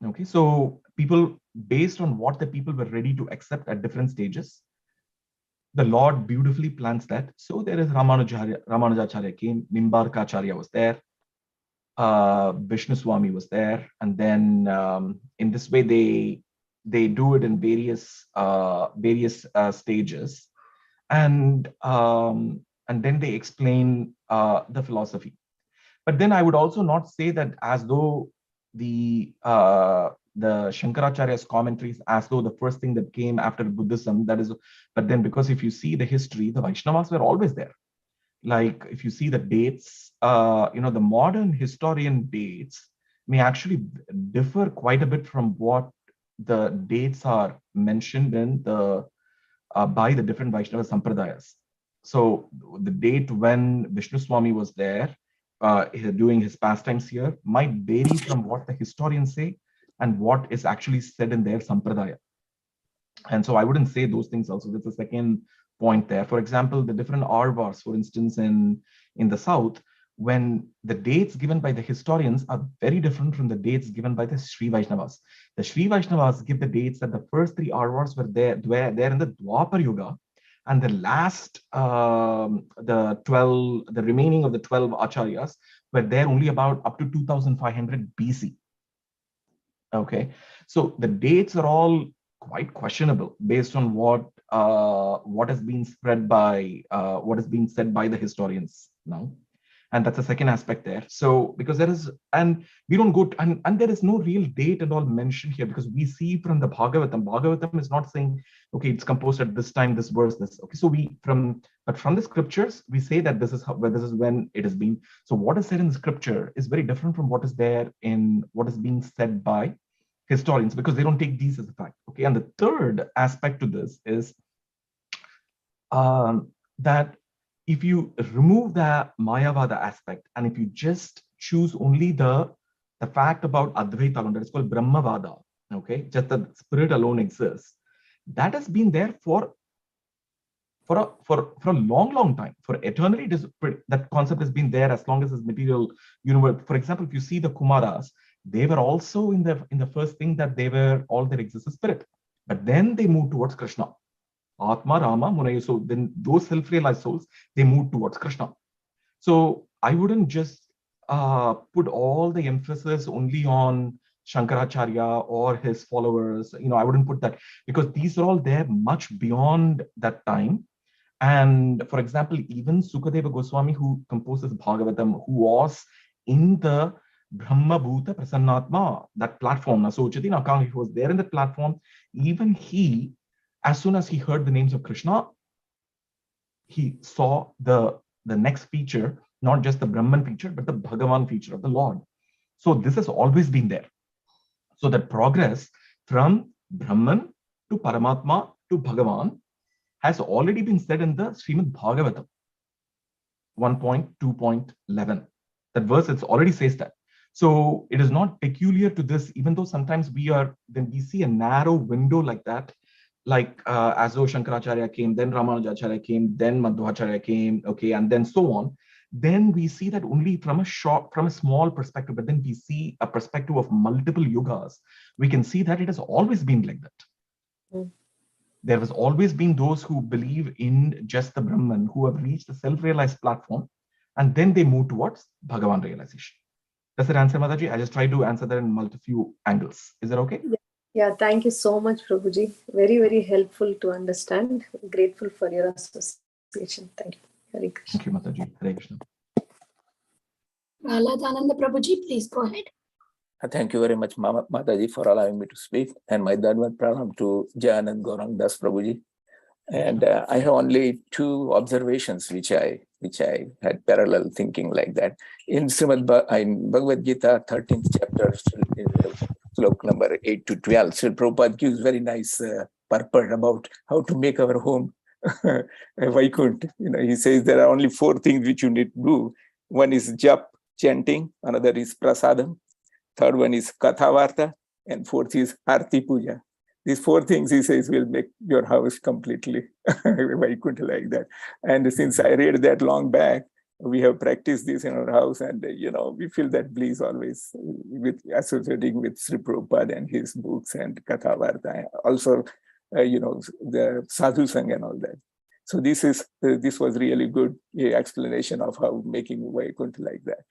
Okay, so people, based on what the people were ready to accept at different stages, the Lord beautifully plans that. So there is Ramanujacharya came, Nimbarkacharya was there, Vishnu Swami was there, and then in this way they do it in various stages, and then they explain the philosophy. But then I would also not say that as though the Shankaracharya's commentaries, as though the first thing that came after Buddhism, that is, but then because if you see the history, the Vaishnavas were always there. Like if you see the dates, the modern historian dates may actually differ quite a bit from what the dates are mentioned in the by the different Vaishnava Sampradayas. So the date when Vishnu Swami was there, doing his pastimes here, might vary from what the historians say and what is actually said in their Sampradaya. And so I wouldn't say those things also. That's the second point there. For example, the different Arvars, for instance, in the South, when the dates given by the historians are very different from the dates given by the Sri Vaishnavas. The Sri Vaishnavas give the dates that the first three Arvars were there in the Dwapar Yuga, and the last, the remaining of the 12 acharyas were there only about up to 2500 BC. Okay, so the dates are all quite questionable based on what has been spread by what is being said by the historians now. And that's the second aspect there. So because there is, and we don't go to, and there is no real date at all mentioned here, because we see from the Bhagavatam is not saying, okay, it's composed at this time, this verse, this. Okay, so but from the scriptures, we say that this is when it has been. So what is said in the scripture is very different from what is there in what is being said by historians, because they don't take these as a fact. Okay, and the third aspect to this is that if you remove the Mayavada aspect and if you just choose only the fact about Advaita alone, that is called Brahmavada, okay, just that spirit alone exists, that has been there for a long time, for eternity. That concept has been there as long as this material universe. For example, if you see the Kumaras, they were also in the first thing that they were all there exists a spirit, but then they moved towards Krishna. Atma, Rama, Munaya. So then those self-realized souls, they move towards Krishna. So I wouldn't just put all the emphasis only on Shankaracharya or his followers. I wouldn't put that, because these are all there much beyond that time. And for example, even Sukadeva Goswami, who composes Bhagavatam, who was in the Brahma Bhuta Prasannatma, that platform. So Chaitanya Akang, he was there in that platform. Even he, as soon as he heard the names of Krishna, he saw the next feature, not just the Brahman feature, but the Bhagavan feature of the Lord. So this has always been there. So that progress from Brahman to Paramatma to Bhagavan has already been said in the Srimad Bhagavatam 1.2.11. That verse, it already says that. So it is not peculiar to this, even though sometimes when we see a narrow window like that, like as though Shankaracharya came, then Ramanujacharya came, then Madhvacharya came, okay, and then so on. Then we see that only from a small perspective, but then we see a perspective of multiple yugas. We can see that it has always been like that. Mm. There has always been those who believe in just the Brahman, who have reached the self-realized platform, and then they move towards Bhagavan realization. Does that answer, Mataji? I just tried to answer that in few angles. Is that okay? Yeah, thank you so much, Prabhuji. Very, very helpful to understand. Grateful for your association. Thank you. Hare Krishna. Thank you, Mataji. Hare Krishna. Prahladananda Prabhuji, please go ahead. Thank you very much, Mataji, for allowing me to speak. And my Dhanvat Pranam to Jayananda Gauranga Prabhuji. And I have only two observations which I had parallel thinking like that. In Bhagavad Gita, 13th chapter, slok number 8 to 12, Sri Prabhupada gives very nice purport about how to make our home Vaikunt. He says there are only 4 things which you need to do. One is jap, chanting. Another is prasadam. Third one is kathavarta. And fourth is arti puja. These 4 things, he says, will make your house completely Vaikuntha like that. And since I read that long back, we have practiced this in our house, and we feel that bliss always with associating with Sri Prabhupada and his books and Kathavarta, also the Sadhu Sangha and all that. So this was really good explanation of how making Vaikuntha like that.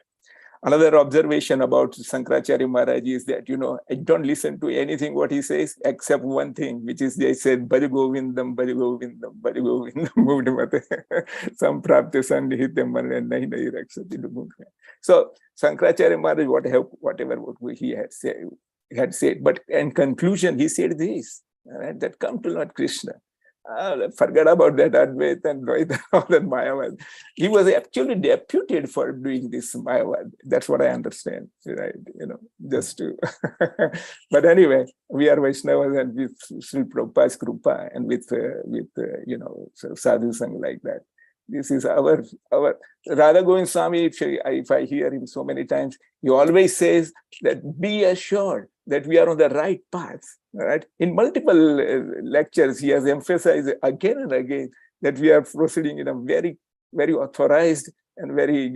Another observation about Sankaracharya Maharaj is that, I don't listen to anything what he says except one thing, which is they said, Bhaja Govindam, Bhaja Govindam, Bhaja Govindam, Samprapta Sandhitam, and Nahi Nahi Rakshati. So Sankaracharya Maharaj, whatever he had said, but in conclusion, he said this, that come to Lord Krishna. Forget about that Advaita and Dvaita, all that Mayavad. He was actually deputed for doing this Mayavad. That's what I understand, right? Just to. But anyway, we are Vaishnavas, and with Sri Prabhupada's Krupa and with Sadhu Sangha like that. This is our Radha Govind Swami, if I hear him so many times, he always says that be assured that we are on the right path. Right? In multiple lectures, he has emphasized again and again that we are proceeding in a very, very authorized and very,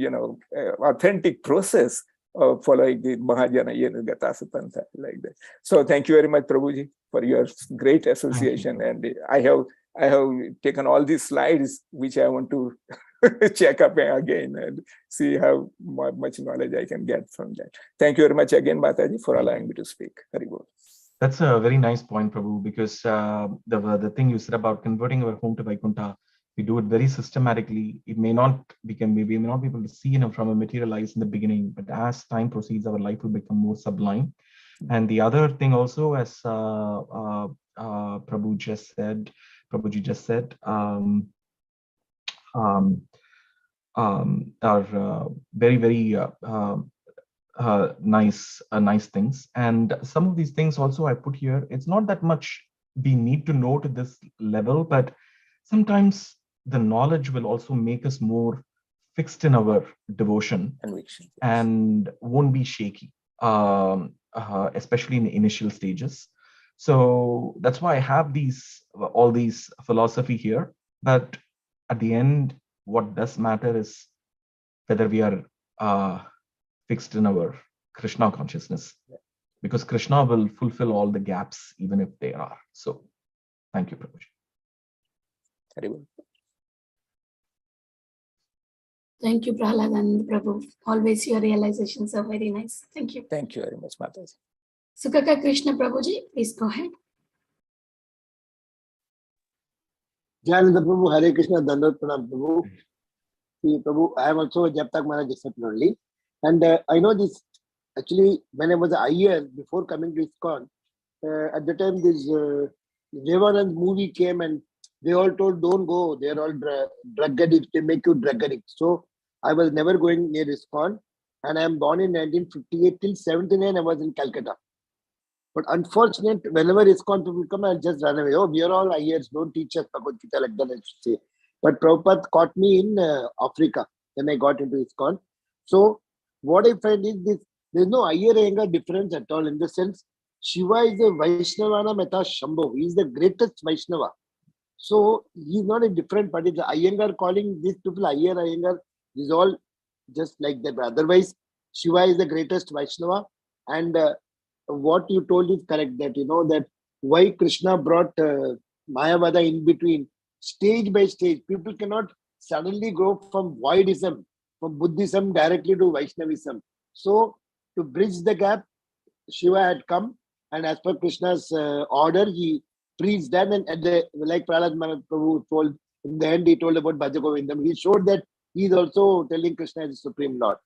authentic process of following the Mahajana Gatasa like that. So thank you very much, Prabhuji, for your great association. And I have taken all these slides, which I want to check up again and see how much knowledge I can get from that. Thank you very much again, Mataji, for allowing me to speak. Very good. That's a very nice point, Prabhu, because the thing you said about converting our home to Vaikuntha, we do it very systematically. It may not become, we may not be able to see from a material eyes in the beginning, but as time proceeds, our life will become more sublime. And the other thing also, as Prabhuji just said, are very, very nice things. And some of these things also I put here, it's not that much we need to know to this level, but sometimes the knowledge will also make us more fixed in our devotion and won't be shaky, especially in the initial stages. So that's why I have all these philosophy here. But at the end, what does matter is whether we are fixed in our Krishna consciousness, because Krishna will fulfill all the gaps, even if they are. So, thank you, Prabhuji. Very well. Thank you, Prahladananda Prabhu. Always your realizations are very nice. Thank you. Thank you very much, Mataji. Sukaka Krishna Prabhuji, please go ahead. Jayananda Prabhu, Hare Krishna, Dhanvat Pranam Prabhu. See, Prabhu, I am also a Japtak Maharaj disciple only. And I know this, actually, when I was a year before coming to ISKCON, at the time this Devanand movie came and they all told, don't go, they're all drug addicts, they make you drug addicts. So I was never going near ISKCON, and I am born in 1958 till 79, I was in Calcutta. But unfortunately, whenever ISKCON people come, I just run away. Oh, we are all IERs, don't teach us Bhagavad Gita like that, I should say. But Prabhupada caught me in Africa when I got into ISKCON. So what I find is this, there's no Iyer-Iyengar difference at all, in the sense, Shiva is a Vaishnavana Meta Shambho. He is the greatest Vaishnava. So he's not a different party. The Iyengar calling these people Iyengar is all just like that. Otherwise, Shiva is the greatest Vaishnava. And what you told is correct, that that why Krishna brought Mayavada in between, stage by stage. People cannot suddenly go from Voidism, from Buddhism directly to Vaishnavism. So to bridge the gap, Shiva had come, and as per Krishna's order, he preached that, and like Prahlad Prabhu told, in the end he told about Bhaja Govindam. He showed that he is also telling Krishna is the Supreme Lord.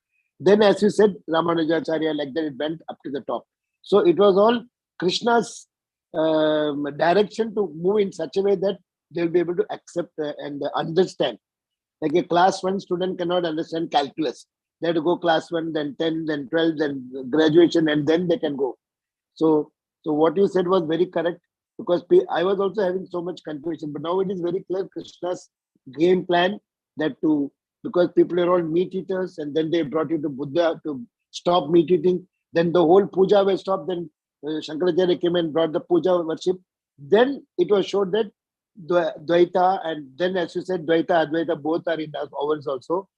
Then, as you said, Ramanujacharya, like that, it went up to the top. So it was all Krishna's direction to move in such a way that they'll be able to accept and understand. Like a class 1 student cannot understand calculus. They have to go class 1, then 10, then 12, then graduation, and then they can go. So what you said was very correct, because I was also having so much confusion. But now it is very clear Krishna's game plan, that because people are all meat eaters, and then they brought you to Buddha to stop meat eating. Then the whole puja was stopped. Then Shankaracharya came and brought the puja worship. Then it was showed that Dvaita, and then, as you said, Dvaita, Advaita, both are in ours also.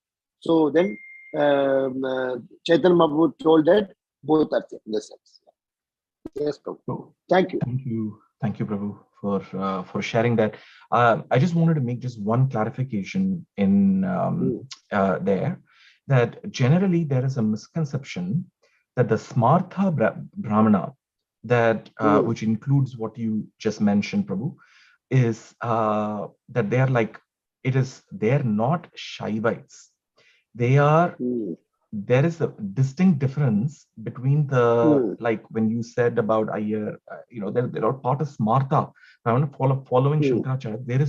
So then Chaitanya Mahaprabhu told that both are in the sense. Yes, Prabhu. Thank you. Thank you, Prabhu, for sharing that. I just wanted to make just one clarification in there, that generally there is a misconception that the Smartha Brahmana, that which includes what you just mentioned, Prabhu, is that they are like, they're not Shaivites. They are, there is a distinct difference between the, like when you said about Iyer, they're all part of Smartha. I want to following Shankaracharya, that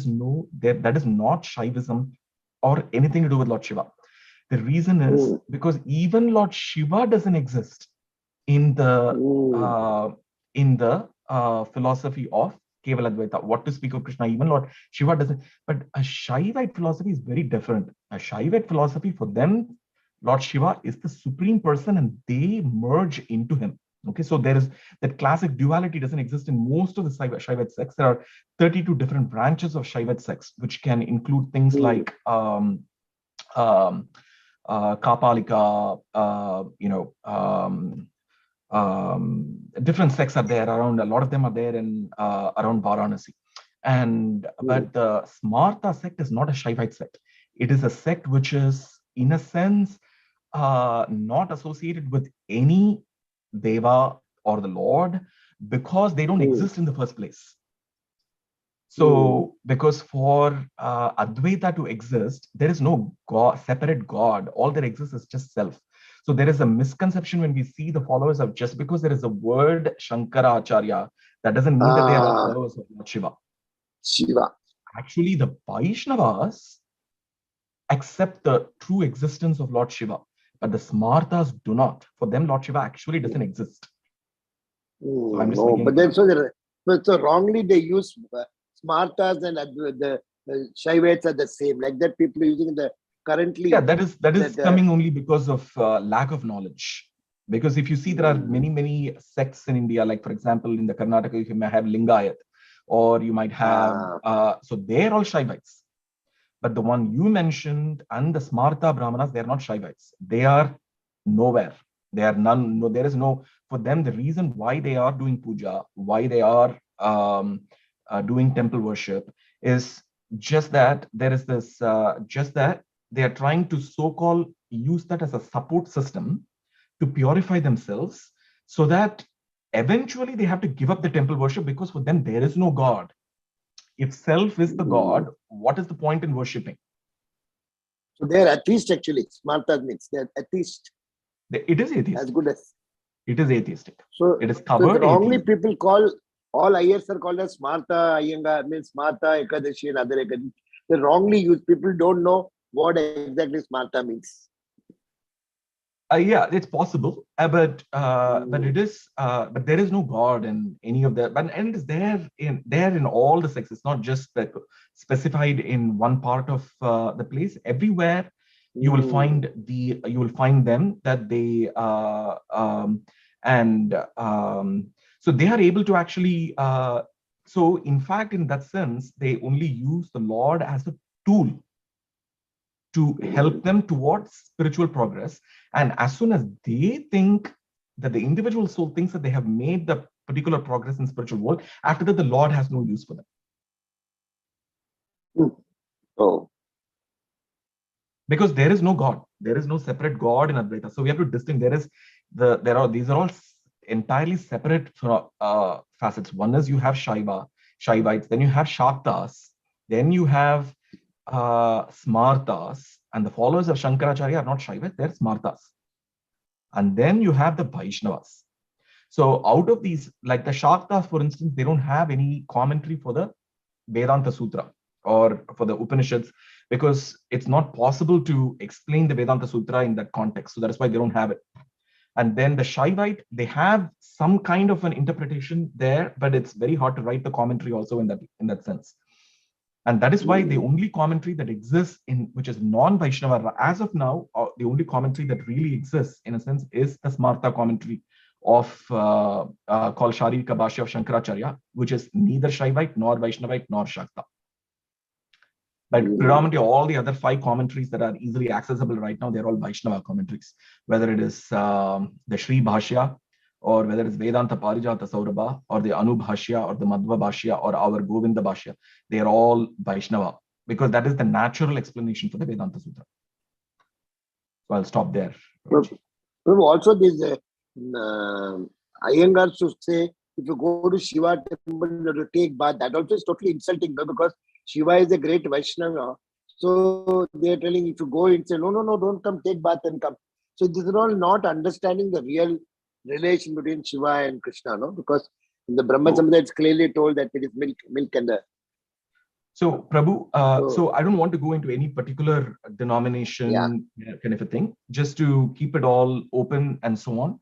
is not Shaivism or anything to do with Lord Shiva. The reason is because even Lord Shiva doesn't exist in the philosophy of Kevala Advaita. What to speak of Krishna, even Lord Shiva doesn't. But a Shaivite philosophy is very different. A Shaivite philosophy, for them, Lord Shiva is the supreme person and they merge into him. Okay, so there is that classic duality doesn't exist in most of the Shaivite sects. There are 32 different branches of Shaivite sects, which can include things like Kapalika, different sects are there around. A lot of them are there in around Varanasi. But the Smartha sect is not a Shaivite sect. It is a sect which is, in a sense, not associated with any Deva or the Lord, because they don't exist in the first place. So, because for Advaita to exist, there is no God, separate God. All that exists is just self. So there is a misconception when we see the followers of, just because there is a word Shankaracharya, that doesn't mean that they are all followers of Lord Shiva. Actually, the Vaishnavas accept the true existence of Lord Shiva, but the Smarthas do not. For them, Lord Shiva actually doesn't exist. So I'm just but then so wrongly they use Smarthas and the Shaivites are the same. Like that, people are using the currently. Yeah, that is coming only because of lack of knowledge. Because if you see, there are many sects in India. Like, for example, in the Karnataka, you may have Lingayat, or you might have so they're all Shaivites. But the one you mentioned and the Smartha Brahmanas, they're not Shaivites. They are nowhere. They are none. No, there is no, for them, the reason why they are doing puja, why they are doing temple worship, is just that there is this, just that they are trying to so-called use that as a support system to purify themselves, so that eventually they have to give up the temple worship, because for them, there is no God. If self is the God, what is the point in worshipping? So they are atheist actually. Smartha means they are atheist. It is atheist. As good as. It is atheistic. So it is covered. So wrongly people call, all Iyers are called as Smartha, Iyengar, means Smartha, Ekadashi and other Ekadashi. They wrongly use. People don't know what exactly Smartha means. Yeah, it's possible, but it is, but there is no God in any of that. But and it is there in all the sects. It's not just specified in one part of the place. Everywhere you will find them that they so they are able to actually. So in fact, in that sense, they only use the Lord as a tool to help them towards spiritual progress. And as soon as they think that the individual soul thinks that they have made the particular progress in spiritual world, after that, the Lord has no use for them. Because there is no God. There is no separate God in Advaita. So we have to distinguish. These are all entirely separate facets. One is you have Shaivites, then you have Shaktas, then you have Smarthas, and the followers of Shankaracharya are not Shaivites, they're Smarthas. And then you have the Vaishnavas. So out of these, like the Shaktas, for instance, they don't have any commentary for the Vedanta Sutra or for the Upanishads, because it's not possible to explain the Vedanta Sutra in that context. So that's why they don't have it. And then the Shaivite, they have some kind of an interpretation there, but it's very hard to write the commentary also in that sense. And that is why the only commentary that exists which is non-Vaishnava, as of now, the only commentary that really exists in a sense is the Smarta commentary of called Sharika Bhashya of Shankaracharya, which is neither Shaivite nor Vaishnavite nor Shakta. But predominantly all the other 5 commentaries that are easily accessible right now, they're all Vaishnava commentaries, whether it is the Sri Bhashya, or whether it's Vedanta Parijata Saurabha, or the Anu Bhashya, or the Madhva Bhashya, or our Govinda Bhashya. They are all Vaishnava, because that is the natural explanation for the Vedanta Sutra. So I'll stop there. Also, this Iyengar should say, if you go to Shiva temple to take bath, that also is totally insulting, no? Because Shiva is a great Vaishnava. So they are telling, if you go and say, no, don't come, take bath and come. So this is all not understanding the real relation between Shiva and Krishna, no? Because in the Brahma Samhita, it's clearly told that it is milk and the. So Prabhu, so I don't want to go into any particular denomination kind of a thing, just to keep it all open and so on.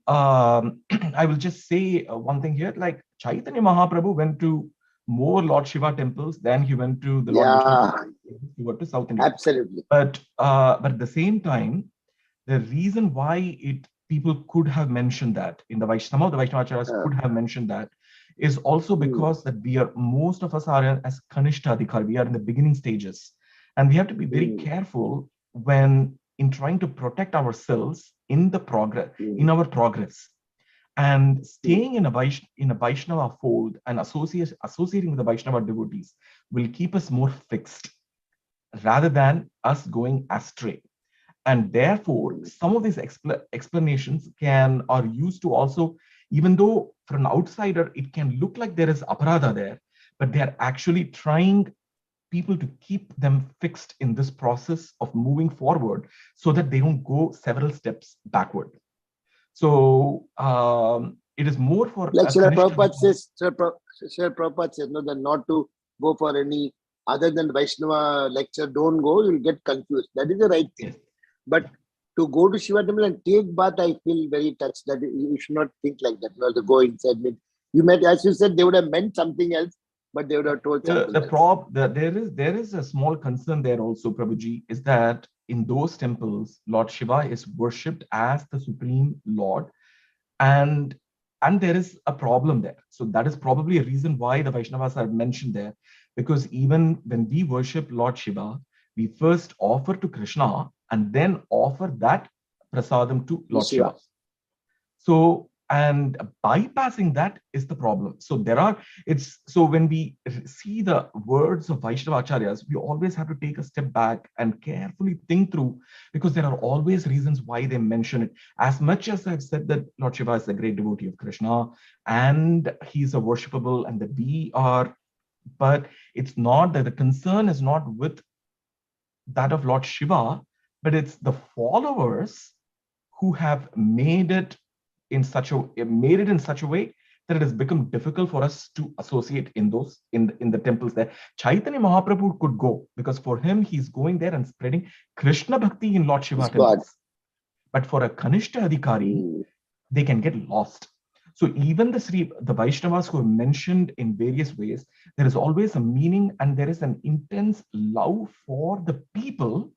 I will just say one thing here, like Chaitanya Mahaprabhu went to more Lord Shiva temples than he went to the Lord Vishnu. He went to South India. Absolutely. But at the same time, the reason why people could have mentioned that in the Vaishnavacharyas could have mentioned that is also because that most of us are as Kanishta Adhikar, we are in the beginning stages. And we have to be very careful when in trying to protect ourselves in the progress, in our progress. And staying in a Vaishnava fold and associating with the Vaishnava devotees will keep us more fixed rather than us going astray. And therefore, some of these explanations are used to also, even though for an outsider, it can look like there is aparadha there, but they are actually trying people to keep them fixed in this process of moving forward so that they don't go several steps backward. So it is more for... Like Srila Prabhupada says, Srila Prabhupada says, no, that not to go for any other than Vaishnava lecture, don't go, you'll get confused. That is the right thing. Yes. But to go to Shiva temple and take bath, I feel very touched that you should not think like that. You have to go inside. You might, as you said, they would have meant something else, but they would have told something else. There is a small concern there also, Prabhuji, is that in those temples, Lord Shiva is worshipped as the Supreme Lord, and there is a problem there. So that is probably a reason why the Vaishnavas are mentioned there, because even when we worship Lord Shiva, we first offer to Krishna and then offer that prasadam to Lord Shiva. So, and bypassing that is the problem. So when we see the words of Vaishnava Acharyas, we always have to take a step back and carefully think through, because there are always reasons why they mention it. As much as I've said that Lord Shiva is a great devotee of Krishna and he's a worshipable and that we are, but it's not that the concern is not with that of Lord Shiva, but it's the followers who have made it in such a way that it has become difficult for us to associate in the temples there. Chaitanya Mahaprabhu could go, because for him, he's going there and spreading Krishna Bhakti in Lord Shiva temples. But for a Kanishta Adhikari, they can get lost. So even the Vaishnavas who are mentioned in various ways, there is always a meaning and there is an intense love for the people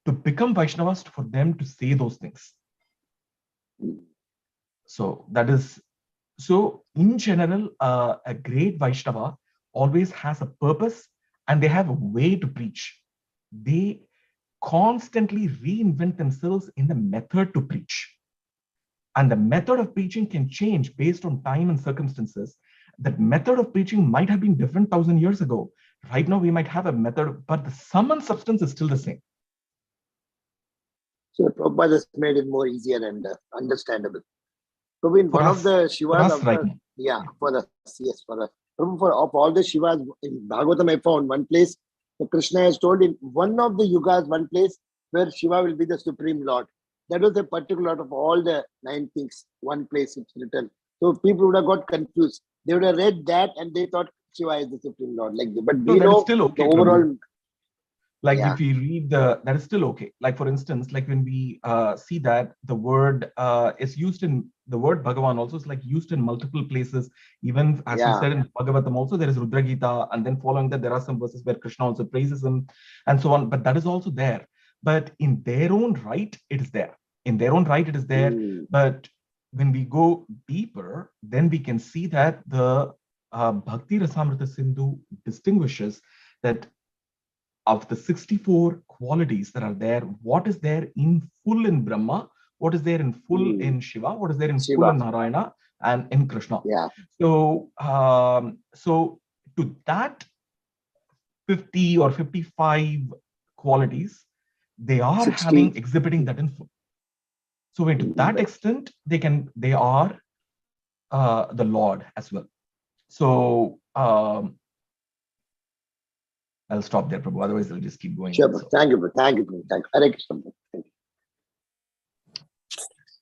to become Vaishnavas, for them to say those things. So that is, so in general, a great Vaishnava always has a purpose and they have a way to preach. They constantly reinvent themselves in the method to preach. And the method of preaching can change based on time and circumstances. That method of preaching might have been different 1,000 years ago. Right now, we might have a method, but the sum and substance is still the same. So Prabhupada has made it more easier and understandable. So in one of the Shivas, for us, yes, for us. For of all the Shivas in Bhagavatam, I found one place Krishna has told in one of the yugas, one place where Shiva will be the Supreme Lord. that was a particular out of all the 9 things, one place it's written. So people would have got confused. They would have read that and they thought Shiva is the Supreme Lord. Like that. But No, we that is know still okay, the overall. Prabhu. Like Yeah. if we read that is still okay. Like for instance, like when we see that the word is used in the word Bhagavan also is like used in multiple places. Even as we said in Bhagavatam also, there is Rudra Gita, and then following that there are some verses where Krishna also praises him and so on. But that is also there. But in their own right, it is there. In their own right, it is there. But when we go deeper, then we can see that the Bhakti Rasamrita Sindhu distinguishes that of the 64 qualities that are there, what is there in full in Brahma, what is there in full in Shiva, what is there in full in Narayana and in Krishna. Yeah. So, so to that 50 or 55 qualities, they are 60. exhibiting that in full. So to that extent, they are the Lord as well. So I'll stop there, Prabhu. Otherwise, they'll just keep going. Sure, so. Thank you, thank you, thank you. Hare Krishna. Thank you.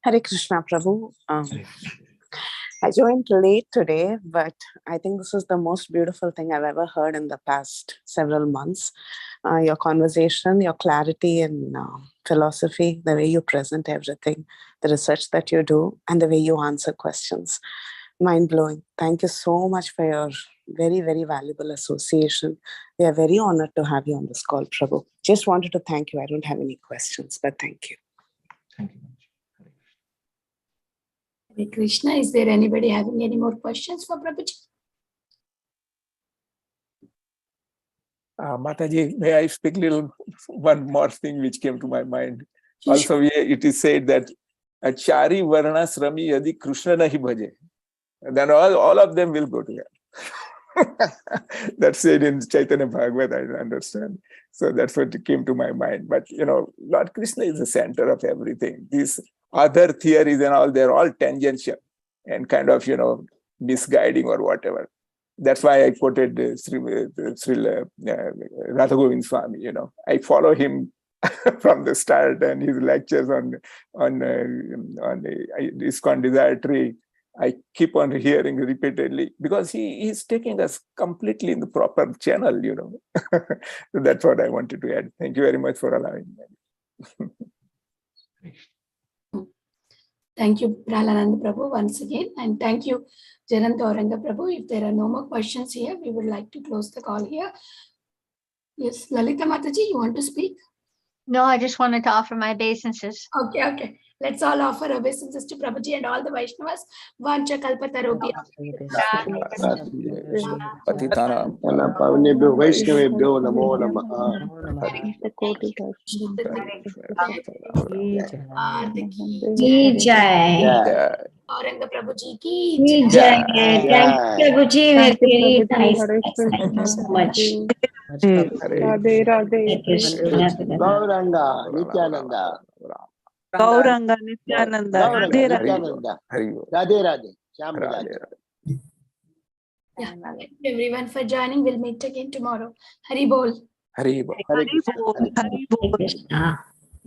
Hare Krishna, Prabhu. I joined late today, but I think this is the most beautiful thing I've ever heard in the past several months. Your conversation, your clarity in philosophy, the way you present everything, the research that you do, and the way you answer questions. Mind-blowing. Thank you so much for your very, very valuable association. We are very honored to have you on this call, Prabhu. Just wanted to thank you. I don't have any questions, but thank you. Thank you. Hare Krishna. Is there anybody having any more questions for Prabhuji? Mataji, may I speak one more thing which came to my mind. Also, it is said that Chari Varnasrami Yadi Krishna Nahi Bhaje, then all of them will go to hell. That's said in Chaitanya Bhagavat, I understand. So that's what came to my mind. But, Lord Krishna is the center of everything. These other theories and all, they're all tangential and kind of, misguiding or whatever. That's why I quoted Srila Radha Govind Swami, I follow him from the start and his lectures on the ISKCON Desire Tree. I keep on hearing repeatedly because he is taking us completely in the proper channel, So that's what I wanted to add. Thank you very much for allowing me. Thank you, Pralananda Prabhu, once again. And thank you, Jayananda Gauranga Prabhu. If there are no more questions here, we would like to close the call here. Yes, Lalita Mataji, you want to speak? No, I just wanted to offer my obeisances. Okay. Let's all offer obeisances to Prabhuji and all the Vaishnavas. Vancha kalpatarubhya. Patitanam Pavanebhyo Vaishnavebhyo Namo Namaha. Jai. Gauranga Prabhuji ki Jai. Thank you, Prabhuji. Very nice. Thank you so much. Radhe Radhe. Gauranga, Nityananda. Gauranga Nityananda. Radhe Radhe. Nityananda. Radhe Radhe. Shyam Radhe. Yeah. Thank you everyone for joining. We'll meet again tomorrow. Hari Bol. Hari Bol. Hare Krishna. Hari Bol.